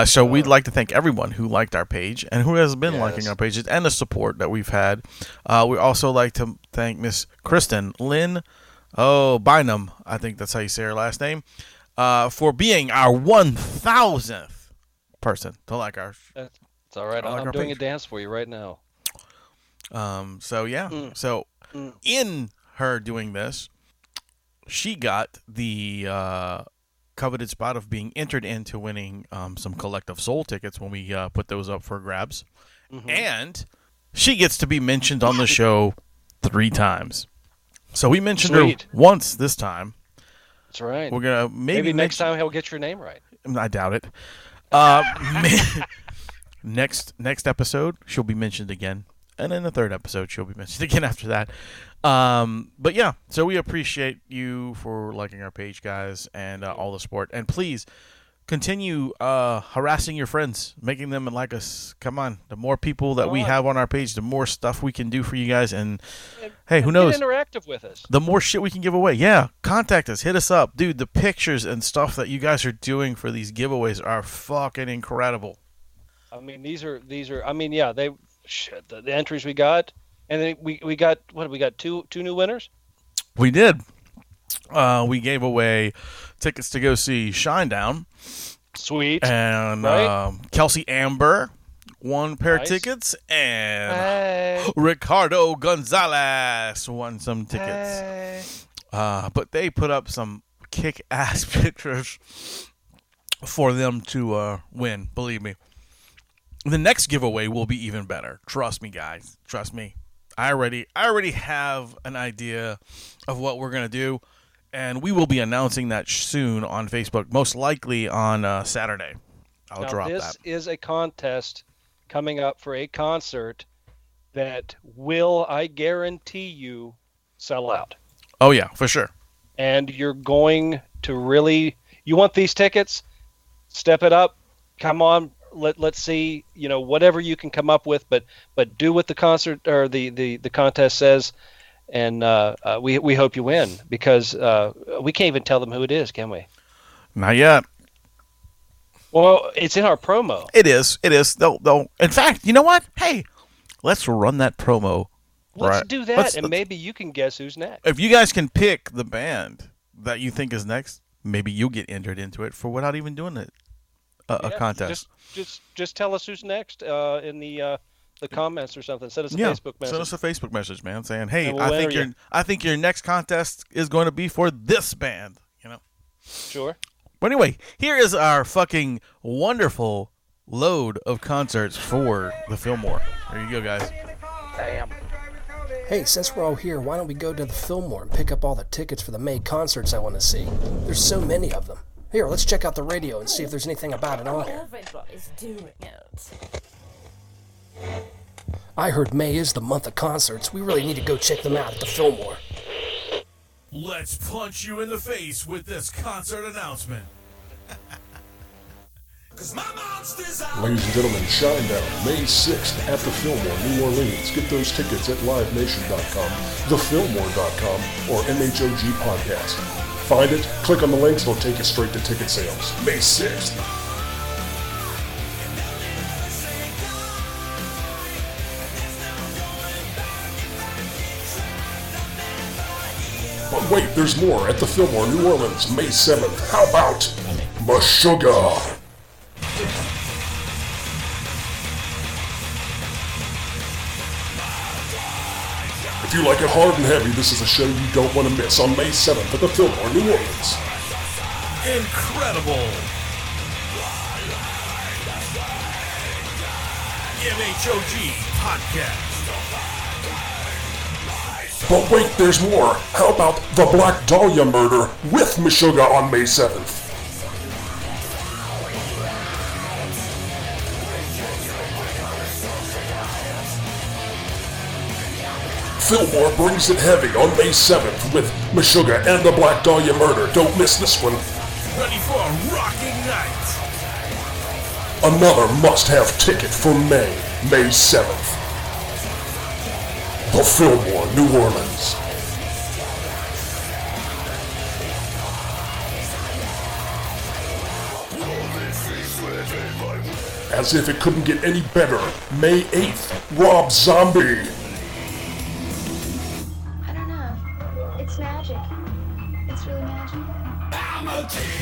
S1: So we'd like to thank everyone who liked our page and who has been liking our pages and the support that we've had. We also like to thank Miss Kristen Lynn Bynum, I think that's how you say her last name, for being our 1,000th person to like our.
S3: It's all right. I'm doing a dance for you right now.
S1: So yeah. So in her doing this, she got the coveted spot of being entered into winning some Collective Soul tickets when we put those up for grabs. And she gets to be mentioned on the show 3 times. So we mentioned her once this time.
S3: That's right.
S1: We're gonna maybe
S3: next time he'll get your name right.
S1: I doubt it. Next episode she'll be mentioned again, and then the 3rd episode she'll be mentioned again after that. But yeah, so we appreciate you for liking our page, guys, and all the support. And please continue harassing your friends, making them like us. Come on, the more people that we have on our page, the more stuff we can do for you guys. And hey, who knows?
S3: Get interactive with us.
S1: The more shit we can give away. Yeah, contact us, hit us up, dude. The pictures and stuff that you guys are doing for these giveaways are fucking incredible.
S3: I mean, these are. I mean, yeah, the entries we got, and then we got what? We got two new winners.
S1: We did. We gave away tickets to go see Shinedown.
S3: Sweet.
S1: And
S3: right?
S1: Kelsey Amber, 1 pair of tickets, and Ricardo Gonzalez won some tickets. But they put up some kick-ass pictures for them to win, believe me. The next giveaway will be even better. Trust me, guys. Trust me. I already have an idea of what we're going to do. And we will be announcing that soon on Facebook, most likely on Saturday. I'll drop that.
S3: This is a contest coming up for a concert that will, I guarantee you, sell out.
S1: Oh, yeah, for sure.
S3: And you're going to really... You want these tickets? Step it up. Come on. Let's see, whatever you can come up with, but do what the concert or the contest says. And we hope you win, because we can't even tell them who it is, can we?
S1: Not yet.
S3: Well, it's in our promo.
S1: It is. They'll. In fact, you know what? Hey, let's run that promo.
S3: Let's do that, and maybe you can guess who's next.
S1: If you guys can pick the band that you think is next, maybe you'll get entered into it without even doing a contest.
S3: Just tell us who's next in the comments or something. Send us a Facebook message.
S1: Send us a Facebook message, man, saying, "Hey, I think your next contest is going to be for this band."
S3: Sure.
S1: But anyway, here is our fucking wonderful load of concerts for the Fillmore. There you go, guys.
S3: Damn.
S7: Hey, since we're all here, why don't we go to the Fillmore and pick up all the tickets for the May concerts I want to see? There's so many of them. Here, let's check out the radio and see if there's anything about it on here.
S6: Everybody's doing it.
S7: I heard May is the month of concerts. We really need to go check them out at the Fillmore.
S8: Let's punch you in the face with this concert announcement.
S2: Ladies and gentlemen, Shinedown, May 6th at the Fillmore, New Orleans. Get those tickets at livenation.com, thefillmore.com, or MHOG Podcast. Find it, click on the links, it'll take you straight to ticket sales. May 6th. But wait, there's more at the Fillmore, New Orleans, May 7th. How about meshuggah? If you like it hard and heavy, this is a show you don't want to miss on May 7th at the Fillmore, New Orleans.
S8: Incredible! MHOG Podcast.
S2: But wait, there's more. How about the Black Dahlia murder with meshuggah on May 7th? Fillmore brings it heavy on May 7th with meshuggah and the Black Dahlia murder. Don't miss this one.
S8: Ready for a rocking night.
S2: Another must-have ticket for May 7th. The Fillmore, New Orleans. As if it couldn't get any better, May 8th, Rob Zombie.
S9: I don't know. It's magic. It's really magic.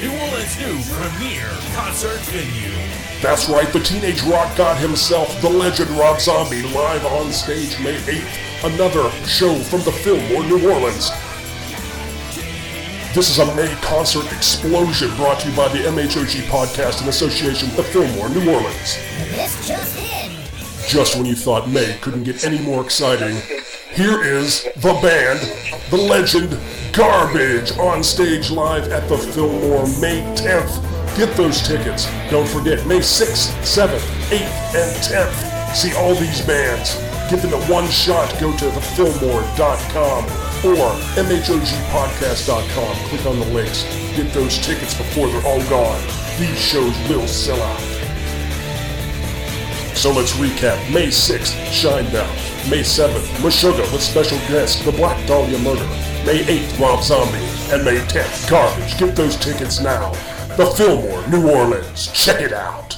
S8: New Orleans' new premier concert venue.
S2: That's right, the teenage rock god himself, the legend Rob Zombie, live on stage May 8th. another show from the Fillmore, New Orleans. This is a May concert explosion brought to you by the MHOG podcast in association with the Fillmore, New Orleans.
S10: This just in.
S2: Just when you thought May couldn't get any more exciting, here is the band, the legend, Garbage, on stage live at the Fillmore May 10th. Get those tickets. Don't forget, May 6th, 7th, 8th, and 10th. See all these bands. Get them at one shot. Go to thefillmore.com or mhogpodcast.com. Click on the links. Get those tickets before they're all gone. These shows will sell out. So let's recap. May 6th, Shinedown. May 7th, meshuggah with special guest, the Black Dahlia Murder. May 8th, Rob Zombie. And May 10th, Garbage. Get those tickets now. The Fillmore, New Orleans. Check it out.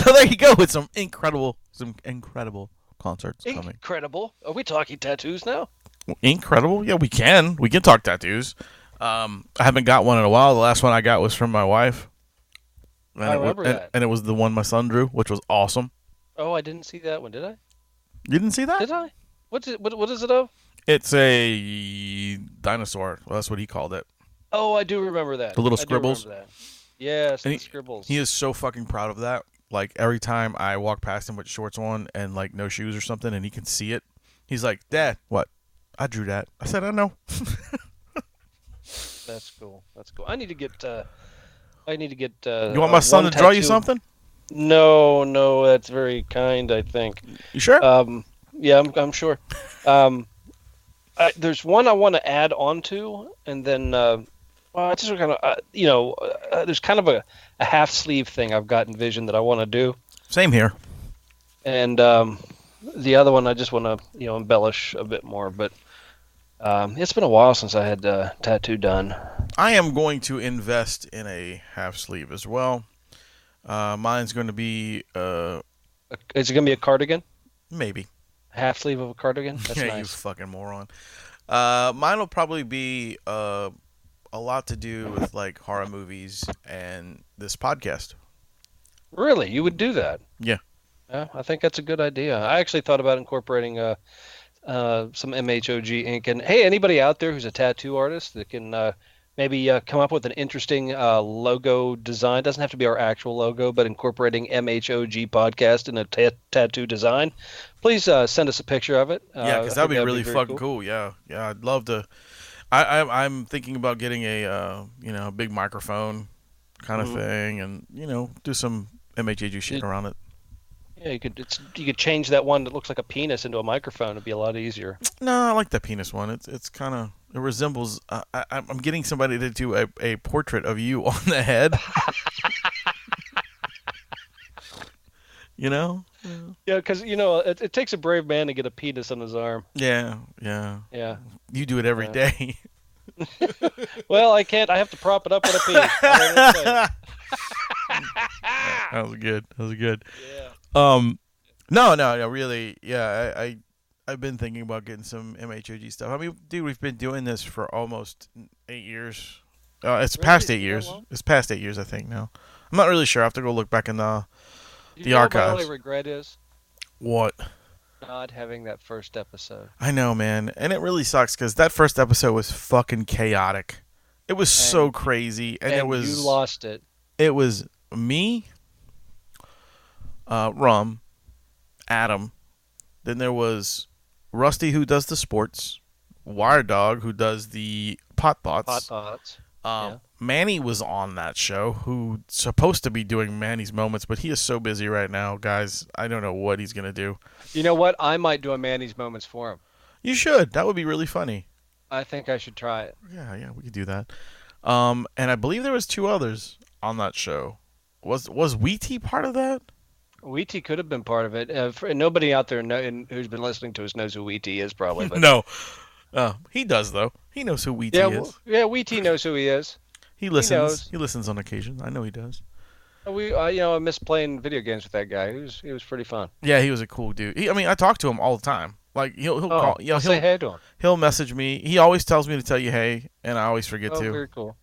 S1: So there you go with some incredible concerts coming.
S3: Incredible. Are we talking tattoos now?
S1: Incredible? Yeah, we can. We can talk tattoos. I haven't got one in a while. The last one I got was from my wife. And
S3: I remember that.
S1: And it was the one my son drew, which was awesome.
S3: Oh, I didn't see that one, did I?
S1: You didn't see that?
S3: Did I? What is it of?
S1: It's a dinosaur. Well, that's what he called it.
S3: Oh, I do remember that.
S1: The little scribbles.
S3: Yes,
S1: and
S3: the scribbles.
S1: He is so fucking proud of that. Like, every time I walk past him with shorts on and, like, no shoes or something, and he can see it, he's like, Dad, what? I drew that. I said, I know.
S3: That's cool. I need to get... you
S1: want my son to draw you something?
S3: No, that's very kind, I think.
S1: You sure?
S3: Yeah, I'm sure. There's one I want to add on to, and then... Well, it's just kind of, there's kind of a half sleeve thing I've got envisioned that I want to do.
S1: Same here.
S3: And the other one I just want to, embellish a bit more. But it's been a while since I had a tattoo done.
S1: I am going to invest in a half sleeve as well. Mine's going to be...
S3: Is it going to be a cardigan?
S1: Maybe.
S3: Half sleeve of a cardigan? That's
S1: yeah,
S3: nice.
S1: You fucking moron. Mine will probably be... a lot to do with like horror movies and this podcast.
S3: Really? You would do that?
S1: Yeah.
S3: Yeah, I think that's a good idea. I actually thought about incorporating some MHOG ink. And hey, anybody out there who's a tattoo artist that can maybe come up with an interesting logo design. Doesn't have to be our actual logo, but incorporating MHOG podcast in a tattoo design. Please send us a picture of it.
S1: Yeah, because that'd be really fucking cool. Yeah, I'd love to. I'm thinking about getting a big microphone kind of thing, and do some MHAG shit around it.
S3: Yeah, you could change that one that looks like a penis into a microphone. It'd be a lot easier.
S1: No, I like the penis one. It's kind of, it resembles. I'm getting somebody to do a portrait of you on the head.
S3: Yeah, because it takes a brave man to get a penis on his arm.
S1: Yeah. You do it every day.
S3: Well, I can't. I have to prop it up with a penis.
S1: That was good.
S3: Yeah.
S1: No, really. Yeah, I've been thinking about getting some MHOG stuff. I mean, dude, we've been doing this for almost 8 years. It's really? Past 8 years. It's past 8 years, I think. Now, I'm not really sure. I have to go look back in the archives.
S3: My only regret is
S1: what?
S3: Not having that first episode.
S1: I know, man, and it really sucks because that first episode was fucking chaotic. It was so crazy, and it was.
S3: You lost it.
S1: It was me, Rum, Adam. Then there was Rusty, who does the sports. Wire Dog, who does the pot thoughts. Manny was on that show, who's supposed to be doing Manny's moments, but he is so busy right now, guys. I don't know what he's gonna do.
S3: You know what? I might do a Manny's moments for him.
S1: You should. That would be really funny.
S3: I think I should try it.
S1: Yeah, we could do that. And I believe there was 2 others on that show. Was Wheaty part of that?
S3: Wheaty could have been part of it. Nobody out there who's been listening to us knows who Wheaty is, probably. But...
S1: No. He does, though. He knows who Wheaty is.
S3: Yeah, Wheaty knows who he is.
S1: He listens. He listens on occasion. I know he does.
S3: I miss playing video games with that guy. He was pretty fun.
S1: Yeah, he was a cool dude. I talk to him all the time. Like he'll call.
S3: He'll say hey to him.
S1: He'll message me. He always tells me to tell you hey, and I always forget to.
S3: Very cool.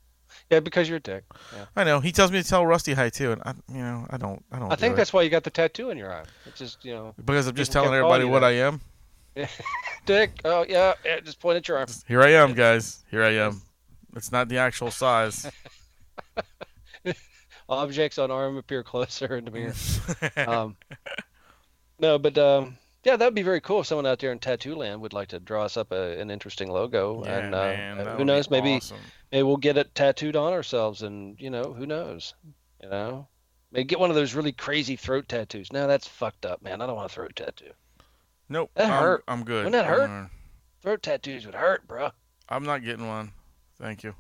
S3: Yeah, because you're a dick. Yeah.
S1: I know. He tells me to tell Rusty hi too, and I don't.
S3: I think that's why you got the tattoo in your eye. It's just
S1: because I'm just telling everybody what I am.
S3: Dick. Oh yeah, just point at your arm.
S1: Here I am, guys. Here I am. It's not the actual size.
S3: Objects on arm appear closer in the mirror. No, but yeah, that would be very cool if someone out there in Tattoo Land would like to draw us up an interesting logo.
S1: Yeah,
S3: and
S1: man, that
S3: who
S1: would
S3: knows,
S1: be
S3: maybe
S1: awesome.
S3: we'll get it tattooed on ourselves, and who knows, maybe get one of those really crazy throat tattoos. No, that's fucked up, man. I don't want a throat tattoo.
S1: Nope.
S3: That hurt.
S1: I'm good.
S3: Wouldn't that hurt? Throat tattoos would hurt, bro.
S1: I'm not getting one. Thank you.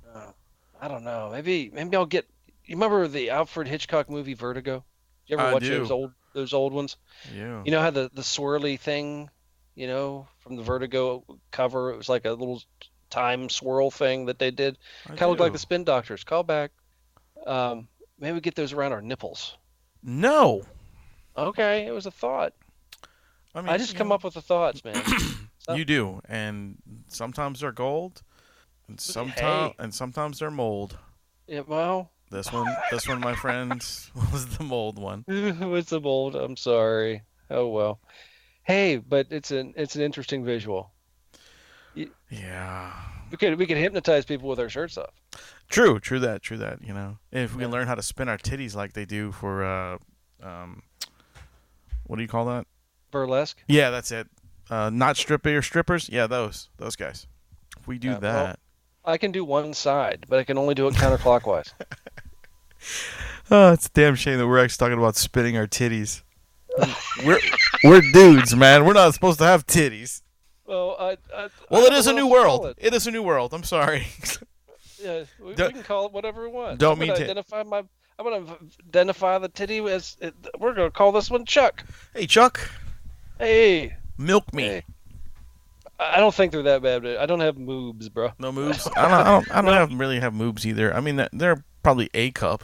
S3: I don't know. Maybe I'll get. You remember the Alfred Hitchcock movie Vertigo? Did you ever watch
S1: do.
S3: those old ones?
S1: Yeah.
S3: You know how the swirly thing, from the Vertigo cover, it was like a little time swirl thing that they did. Kind of looked like the Spin Doctors. Call back. Maybe we get those around our nipples.
S1: No.
S3: Okay, it was a thought.
S1: I mean,
S3: I just come up with the thoughts, man.
S1: You do, and sometimes they're gold, and sometimes they're mold.
S3: Yeah, well.
S1: This one, my friends, was the mold one.
S3: What's the mold? I'm sorry. Oh well. Hey, but it's an interesting visual.
S1: Yeah.
S3: We could hypnotize people with our shirts off.
S1: True that. If we can learn how to spin our titties like they do for what do you call that?
S3: Burlesque.
S1: Yeah, that's it. Not strippers. Yeah, those guys. If we do that.
S3: Well, I can do one side, but I can only do it counterclockwise.
S1: Oh, it's a damn shame that we're actually talking about spinning our titties. We're dudes, man. We're not supposed to have titties.
S3: Well,
S1: it is a new world. It is a new world. I'm sorry.
S3: Yeah, we can call it whatever we want.
S1: Don't
S3: I'm
S1: mean to
S3: I'm gonna identify the titty as. We're gonna call this one Chuck.
S1: Hey, Chuck.
S3: Hey.
S1: Milk me.
S3: Hey. I don't think they're that bad. But I don't have moobs, bro.
S1: No moobs. I don't really have moobs either. I mean, they're probably A cup.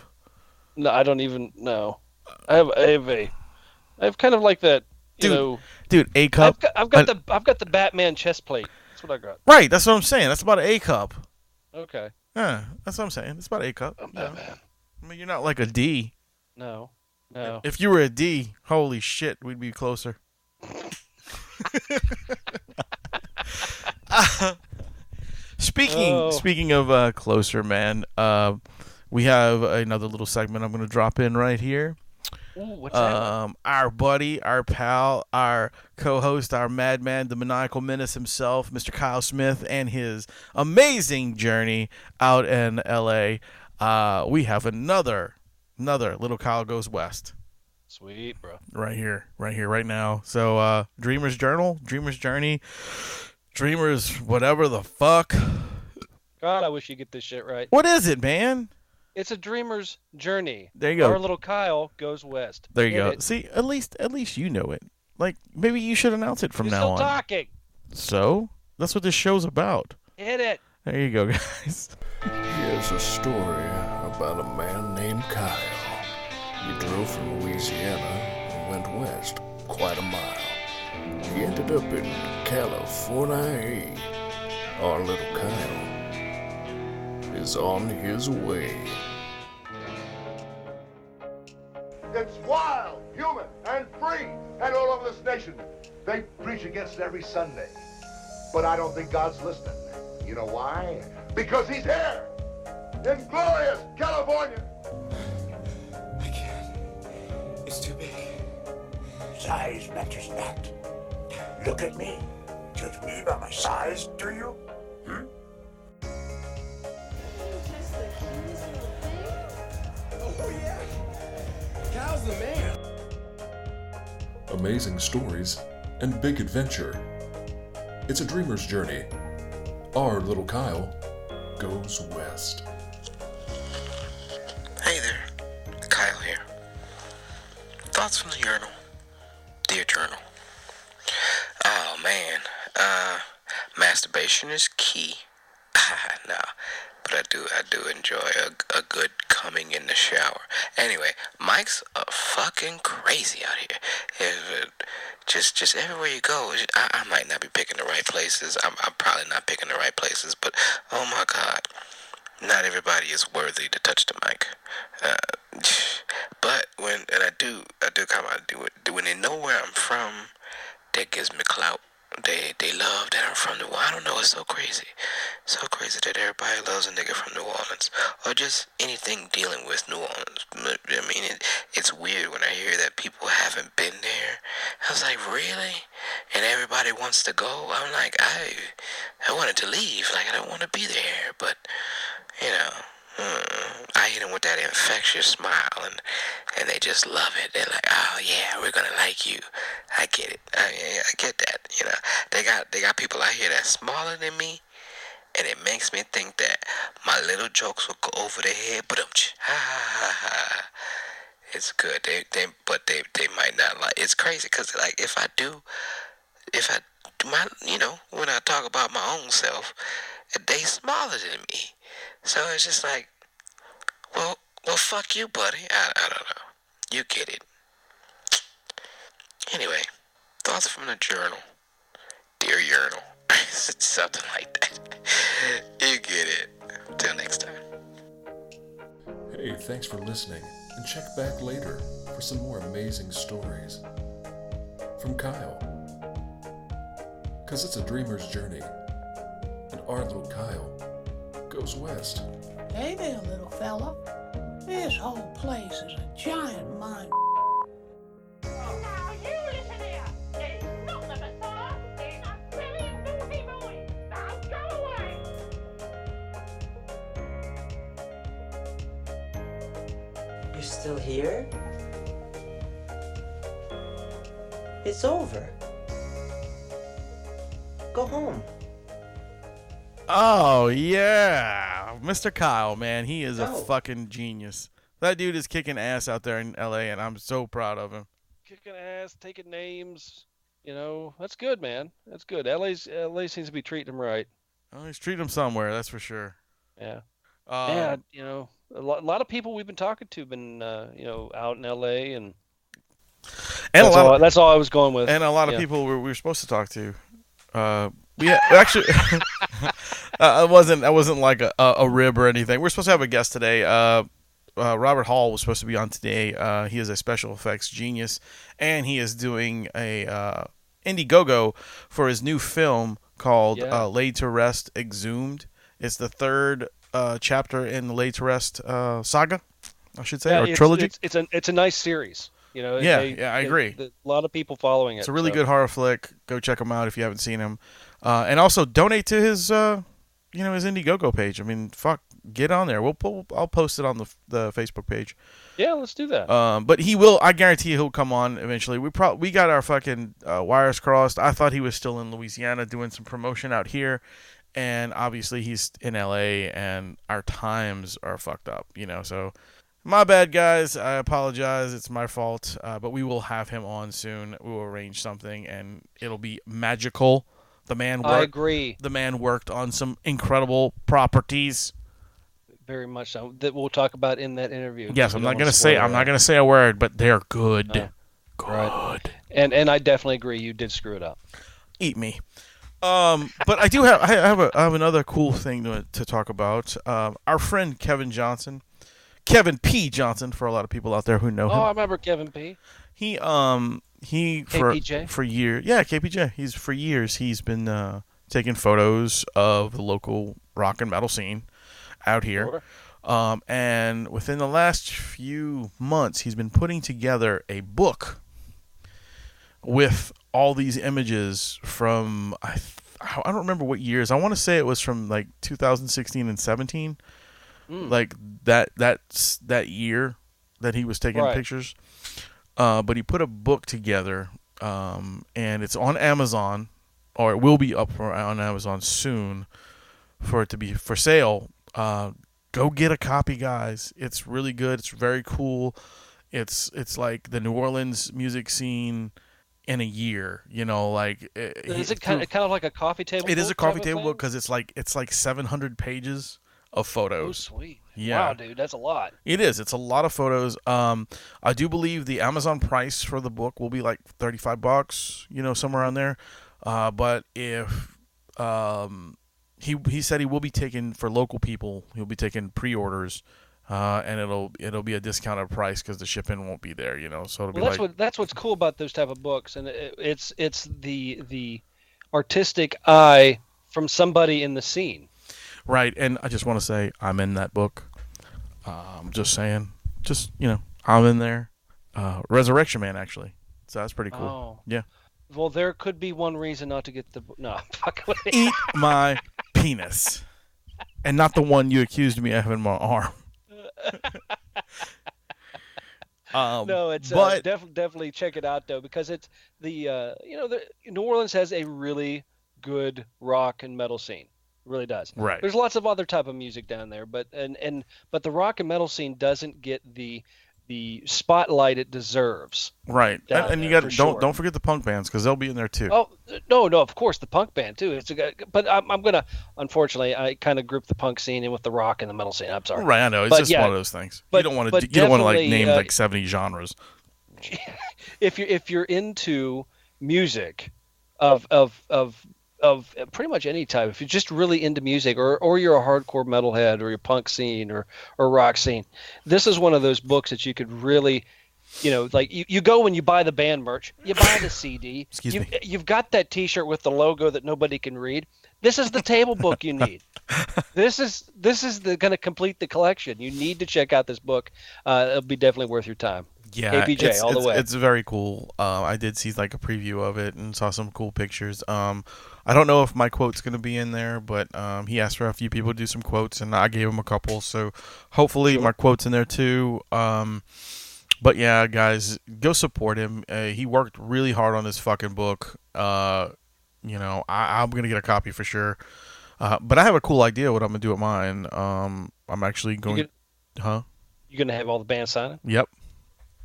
S3: No, I don't even know. I have kind of like that. Dude,
S1: A cup.
S3: I've got the Batman chest plate. That's what I got.
S1: Right. That's what I'm saying. That's about an A cup.
S3: Okay.
S1: Yeah, that's what I'm saying. It's about A cup.
S3: I'm Batman.
S1: I mean, you're not like a D.
S3: No.
S1: If you were a D, holy shit, we'd be closer. Speaking of closer, man, we have another little segment I'm going to drop in right here.
S3: Ooh, what's that?
S1: Our buddy, our pal, our co-host, our madman, the maniacal menace himself, Mr. Kyle Smith, and his amazing journey out in L.A. We have another Little Kyle Goes West.
S3: Sweet, bro.
S1: Right here, right now. So, Dreamer's Journal, Dreamer's Journey, Dreamer's whatever the fuck.
S3: God, I wish you get this shit right.
S1: What is it, man?
S3: It's a dreamer's journey.
S1: There you go.
S3: Our little Kyle goes west.
S1: There you go. See, at least you know it. Like, maybe you should announce it from now on.
S3: Still talking.
S1: So, that's what this show's about.
S3: Hit it.
S1: There you go, guys.
S2: Here's a story about a man named Kyle. He drove from Louisiana and went west quite a mile. He ended up in California. Our little Kyle is on his way.
S10: It's wild, human, and free, and all over this nation. They preach against it every Sunday. But I don't think God's listening. You know why? Because he's here, in glorious California.
S11: I can't. It's too big. Size matters not. Look at me. Judge me by my size, do you?
S12: Oh yeah. Kyle's the man.
S2: Amazing stories and big adventure. It's a dreamer's journey. Our little Kyle goes west.
S13: Hey there, Kyle here. Thoughts from the journal. Dear journal. Oh man, masturbation is key. No, but I do enjoy a good coming in the shower. Anyway, mics are fucking crazy out here. Just everywhere you go, I might not be picking the right places. I'm probably not picking the right places, but oh my God, not everybody is worthy to touch the mic. But when I do come out, when they know where I'm from, that gives me clout. they love that I'm from New Orleans. I don't know, it's so crazy. So crazy that everybody loves a nigga from New Orleans. Or just anything dealing with New Orleans. I mean, it's weird when I hear that people haven't been there. I was like, really? And everybody wants to go? I'm like, I wanted to leave. Like, I don't want to be there. But, you know, I hit them with that infectious smile, and they just love it. They're like, oh yeah, we're gonna like you. I get it. I get that. You know, they got people out here that's smaller than me, and it makes me think that my little jokes will go over their head. But it's good. They might not like. It's crazy because like if I do my, you know, when I talk about my own self, they smaller than me. So it's just like, well, fuck you, buddy. I don't know. You get it. Anyway, thoughts from the journal. Dear Urinal. Something like that. You get it. Till next time.
S2: Hey, thanks for listening, and check back later for some more amazing stories. From Kyle. 'Cause it's a dreamer's journey, and our little Kyle goes west.
S14: Hey there, little fella. This whole place is a giant mind.
S15: Now you listen here. It's not the Messiah. It's a brilliant movie boy. Now go away.
S16: You're still here? It's over. Go home.
S1: Oh, yeah. Mr. Kyle, man. He is a
S16: Oh.
S1: fucking genius. That dude is kicking ass out there in LA, and I'm so proud of him.
S3: Kicking ass, taking names. You know, that's good, man. That's good. LA seems to be treating him right.
S1: Oh, he's treating him somewhere, that's for sure.
S3: Yeah. Yeah, you know, a lot of people we've been talking to have been, you know, out in LA, and that's all I was going with.
S1: And a lot of
S3: Yeah.
S1: people we were supposed to talk to. We actually, it wasn't like a rib or anything. We're supposed to have a guest today. Robert Hall was supposed to be on today. He is a special effects genius, and he is doing a Indiegogo for his new film called Laid to Rest Exhumed. It's the third chapter in the Laid to Rest saga, I should say, or trilogy.
S3: It's a nice series. You know,
S1: I agree.
S3: A lot of people following it.
S1: It's a really good horror flick. Go check him out if you haven't seen him, and also donate to his, his Indiegogo page. I mean, fuck, get on there. I'll post it on the Facebook page.
S3: Yeah, let's do that.
S1: But he will. I guarantee he'll come on eventually. We got our fucking wires crossed. I thought he was still in Louisiana doing some promotion out here, and obviously he's in LA, and our times are fucked up. You know, so. My bad, guys. I apologize. It's my fault. But we will have him on soon. We will arrange something, and it'll be magical. The man worked.
S3: I agree.
S1: The man worked on some incredible properties.
S3: Very much so. That we'll talk about in that interview.
S1: Yes, I'm not gonna say a word, but they're good. Good.
S3: Right. And I definitely agree. You did screw it up.
S1: Eat me. But I do have another cool thing to talk about. Our friend Kevin Johnson. Kevin P. Johnson, for a lot of people out there who know him.
S3: Oh, I remember Kevin P.
S1: He
S3: KPJ?
S1: for years, KPJ. For years he's been taking photos of the local rock and metal scene out here. Sure. And within the last few months, he's been putting together a book with all these images from I don't remember what years. I want to say it was from like 2016 and 17. Like that year that he was taking pictures, but he put a book together, and it's on Amazon, or it will be up on Amazon soon, for it to be for sale. Go get a copy, guys. It's really good. It's very cool. It's like the New Orleans music scene in a year. You know, like
S3: is it kind of like a coffee table?
S1: It is a coffee table book because it's like 700 pages. Of photos.
S3: Oh, sweet.
S1: Yeah.
S3: Wow, dude, that's a lot.
S1: It is. It's a lot of photos. I do believe the Amazon price for the book will be like $35, you know, somewhere around there. But if he said he will be taking for local people, he'll be taking pre-orders, and it'll be a discounted price because the shipping won't be there, you know. So it'll be
S3: that's what's cool about those type of books, and it's the artistic eye from somebody in the scene.
S1: Right, and I just want to say I'm in that book. Just saying, I'm in there. Resurrection Man, actually. So that's pretty cool.
S3: Oh.
S1: Yeah.
S3: Well, there could be one reason not to get the book. No, fuck.
S1: Eat my penis, and not the one you accused me of having in my arm.
S3: No, it's
S1: but
S3: definitely check it out though, because it's the New Orleans has a really good rock and metal scene. It really does.
S1: Right.
S3: There's lots of other type of music down there, but the rock and metal scene doesn't get the spotlight it deserves.
S1: Right, and you got don't forget the punk bands, because they'll be in there too.
S3: Oh no, of course the punk band too. But I'm gonna, unfortunately, I kind of group the punk scene in with the rock and the metal scene. I'm sorry.
S1: Right, I know, it's just one of those things. You don't want to like name like 70 genres.
S3: If you're into music of pretty much any type, if you're just really into music, or you're a hardcore metalhead, or you're punk scene or rock scene, this is one of those books that you could really, like you go when you buy the band merch, you buy the CD.
S1: Excuse me.
S3: You've got that T-shirt with the logo that nobody can read. This is the table book you need. This is going to complete the collection. You need to check out this book. It'll be definitely worth your time.
S1: Yeah,
S3: KPJ all the way.
S1: It's very cool. I did see like a preview of it and saw some cool pictures. I don't know if my quote's going to be in there, but he asked for a few people to do some quotes, and I gave him a couple. So hopefully my quote's in there too. But yeah, guys, go support him. He worked really hard on this fucking book. I'm going to get a copy for sure. But I have a cool idea what I'm going to do with mine. I'm actually going...
S3: You're going to have all the bands signing?
S1: Yep.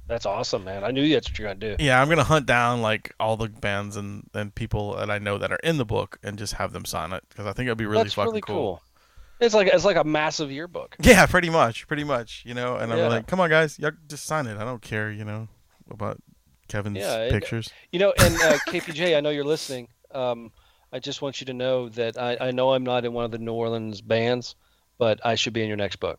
S3: That's awesome, man. I knew that's what you're going to do.
S1: Yeah, I'm going to hunt down like all the bands and people that I know that are in the book and just have them sign it, because I think it'd be really fucking cool.
S3: It's like a massive yearbook.
S1: Yeah, pretty much, and I'm like, come on guys, y'all just sign it. I don't care, about Kevin's pictures.
S3: And KPJ, I know you're listening. I just want you to know that I know I'm not in one of the New Orleans bands, but I should be in your next book.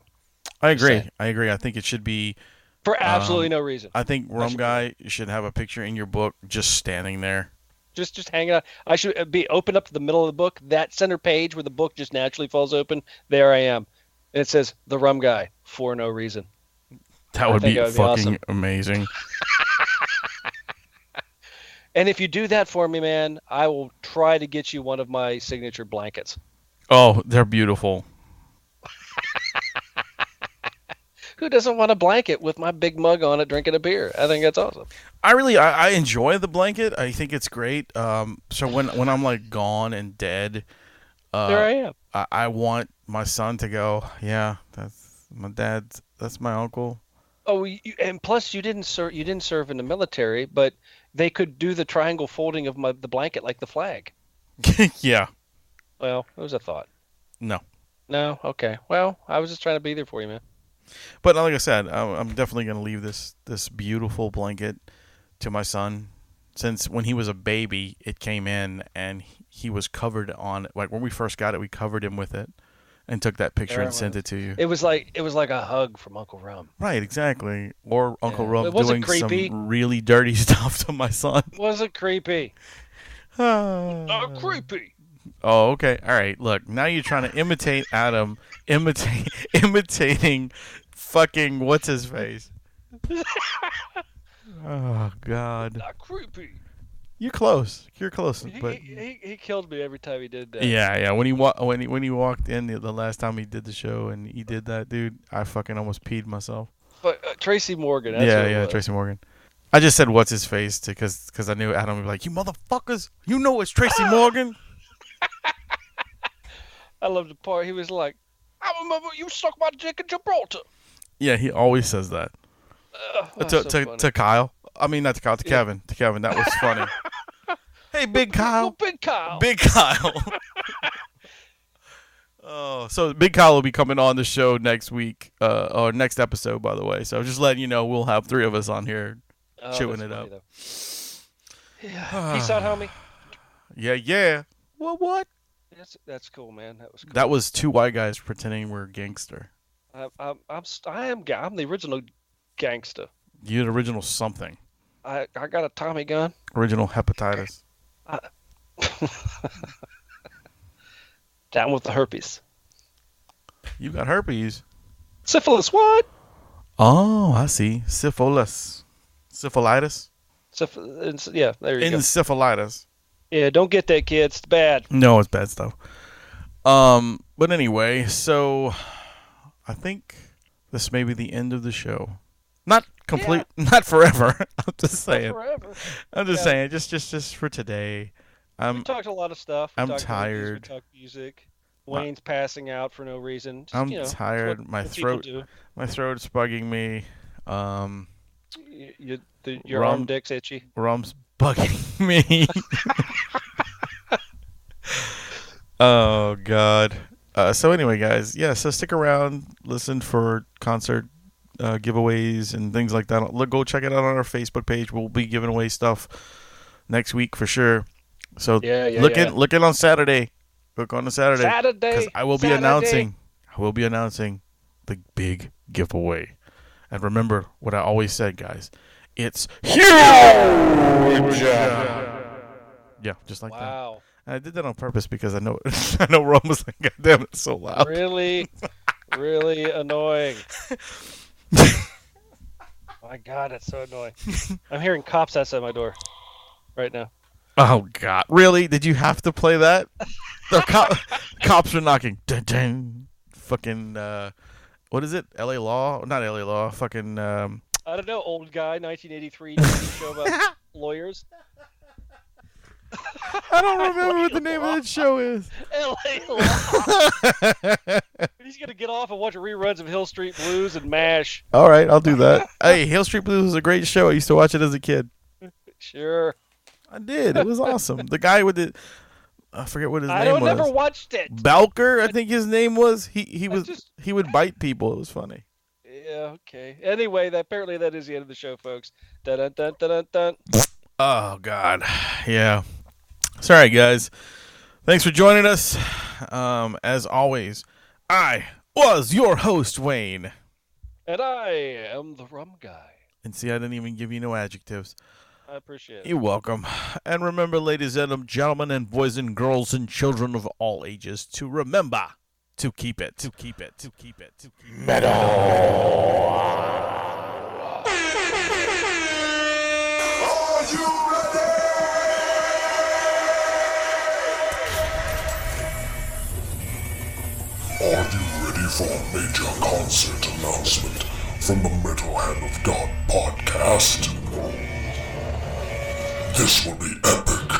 S1: I agree. I think it should be
S3: for absolutely no reason.
S1: I think Rum Guy should have a picture in your book just standing there.
S3: Just hanging out. I should be open up to the middle of the book, that center page where the book just naturally falls open. There I am. And it says the Rum Guy for no reason.
S1: That would be fucking
S3: awesome.
S1: Amazing.
S3: And if you do that for me, man, I will try to get you one of my signature blankets.
S1: Oh, they're beautiful.
S3: Who doesn't want a blanket with my big mug on it drinking a beer? I think that's awesome.
S1: I enjoy the blanket. I think it's great. So when I'm like gone and dead,
S3: there I am.
S1: I want my son to go, yeah, that's my dad's, that's my uncle.
S3: Oh, and plus you didn't serve in the military, but they could do the triangle folding of the blanket like the flag.
S1: Yeah.
S3: Well, it was a thought.
S1: No.
S3: Okay. Well, I was just trying to be there for you, man.
S1: But like I said, I'm definitely going to leave this beautiful blanket to my son. Since when he was a baby, it came in and he was covered on it. Like when we first got it, we covered him with it and took that picture and sent it to you.
S3: It was like a hug from Uncle Rum.
S1: Right, exactly. Or Uncle Rum doing
S3: creepy.
S1: some really dirty stuff to my son.
S3: Was it creepy? Not creepy.
S1: Oh, okay. All right. Look, now you're trying to imitate Adam, imitating fucking what's his face. Oh God.
S3: Not creepy.
S1: You're close. But
S3: he killed me every time he did that.
S1: Yeah. When he walked in the last time he did the show and he did that, dude, I fucking almost peed myself.
S3: But Tracy Morgan.
S1: Yeah, Tracy Morgan. I just said what's his face because I knew Adam would be like, you motherfuckers, you know it's Tracy Morgan.
S3: I love the part. He was like, I remember you sucked my dick in Gibraltar.
S1: Yeah, he always says that. To Kyle. I mean, not to Kyle, to Kevin. To Kevin, that was funny. Hey, Big Kyle.
S3: Big Kyle.
S1: Big Kyle. Oh, so Big Kyle will be coming on the show next week, or next episode, by the way. So just letting you know, we'll have 3 of us on here chewing it up.
S3: Yeah. Peace out, homie.
S1: Yeah. What?
S3: That's cool, man. That was cool.
S1: That was 2 white guys pretending we're gangster.
S3: I'm the original gangster.
S1: You're the original something.
S3: I got a Tommy gun.
S1: Original hepatitis.
S3: Down with the herpes.
S1: You got herpes.
S3: Syphilis, what?
S1: Oh, I see. Syphilis. Syphilitis?
S3: Yeah, there you go.
S1: Encephalitis.
S3: Yeah, don't get that, kids. It's bad.
S1: No, it's bad stuff. But anyway, so I think this may be the end of the show. Not complete, not forever. I'm just saying.
S3: Not forever.
S1: I'm just saying, just for today.
S3: We talked a lot of stuff.
S1: I'm tired.
S3: We talked music. Wayne's passing out for no reason. Just,
S1: I'm tired. My throat's bugging me.
S3: Your arm dick's itchy.
S1: Rum's bugging me. Oh God. So anyway, guys, so stick around, listen for concert giveaways and things like that. Go check it out on our Facebook page. We'll be giving away stuff next week for sure. So look in on Saturday. Look on Saturday. Because I will be announcing the big giveaway. And remember what I always said, guys. It's huge. Yeah, just like that.
S3: Wow.
S1: And I did that on purpose because I know Rum was like, God damn, it's so loud.
S3: Really, really annoying. My God, it's so annoying. I'm hearing cops outside my door right now.
S1: Oh God, really? Did you have to play that? The cops are knocking. Dun, dun. Fucking what is it? L.A. Law? Not L.A. Law. Fucking
S3: I don't know. Old Guy, 1983 TV show about lawyers.
S1: I don't remember what the name of that show is.
S3: L.A. Law. He's gonna get off and watch reruns of Hill Street Blues and MASH.
S1: All right, I'll do that. Hey, Hill Street Blues was a great show. I used to watch it as a kid.
S3: Sure.
S1: I did. It was awesome. The guy with the I forget what his name was.
S3: I never watched it.
S1: Balker, I think his name was. He would bite people. It was funny.
S3: Yeah. Okay. Anyway, apparently that is the end of the show, folks. Dun dun dun dun dun.
S1: Oh God. Yeah. Sorry, guys. Thanks for joining us. As always, I was your host, Wayne.
S3: And I am the Rum Guy.
S1: And see, I didn't even give you no adjectives.
S3: I appreciate it.
S1: You're welcome. And remember, ladies and gentlemen, and boys and girls and children of all ages, to remember to keep it metal.
S2: Are you ready? Are you ready for a major concert announcement from the Metal Hand of God podcast? This will be epic.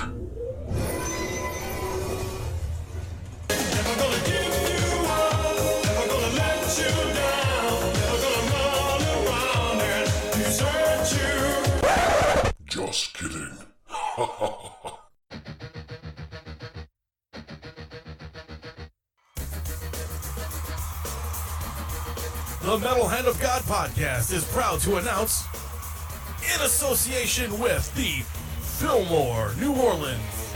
S2: Just kidding.
S8: The Metal Hand of God podcast is proud to announce, in association with the Fillmore, New Orleans.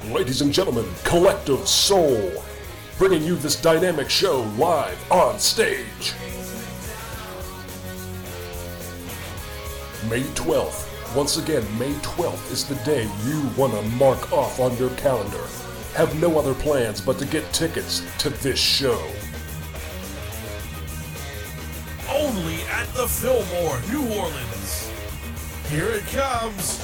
S2: Ladies and gentlemen, Collective Soul, bringing you this dynamic show live on stage. May 12th. Once again, May 12th is the day you want to mark off on your calendar. Have no other plans but to get tickets to this show.
S8: Only at the Fillmore, New Orleans. Here it comes.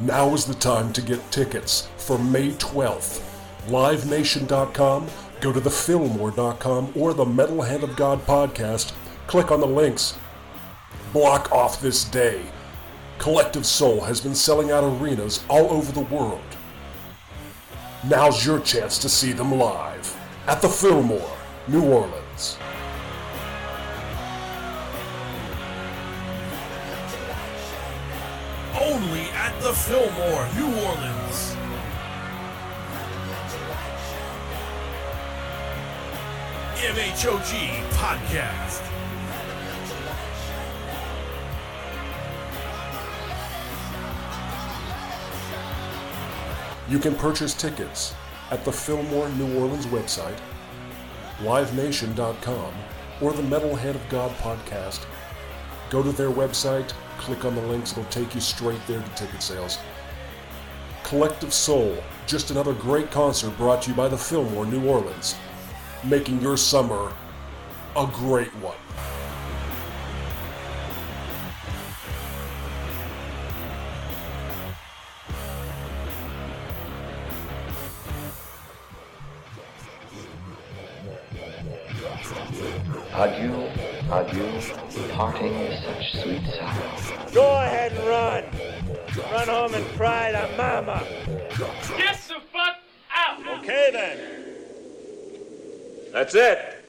S2: Now is the time to get tickets for May 12th. LiveNation.com, go to thefillmore.com or the Metal Hand of God podcast. Click on the links. Block off this day. Collective Soul has been selling out arenas all over the world. Now's your chance to see them live at the Fillmore, New Orleans.
S8: Only at the Fillmore, New Orleans. MHOG Podcast.
S2: You can purchase tickets at the Fillmore New Orleans website, livenation.com, or the Metal Hand of God podcast. Go to their website, click on the links, it'll take you straight there to ticket sales. Collective Soul, just another great concert brought to you by the Fillmore, New Orleans, making your summer a great one.
S17: Adieu, adieu, parting with such sweet sorrow.
S18: Go ahead and run. Run home and cry to mama.
S15: Get the fuck out!
S18: Okay then. That's it.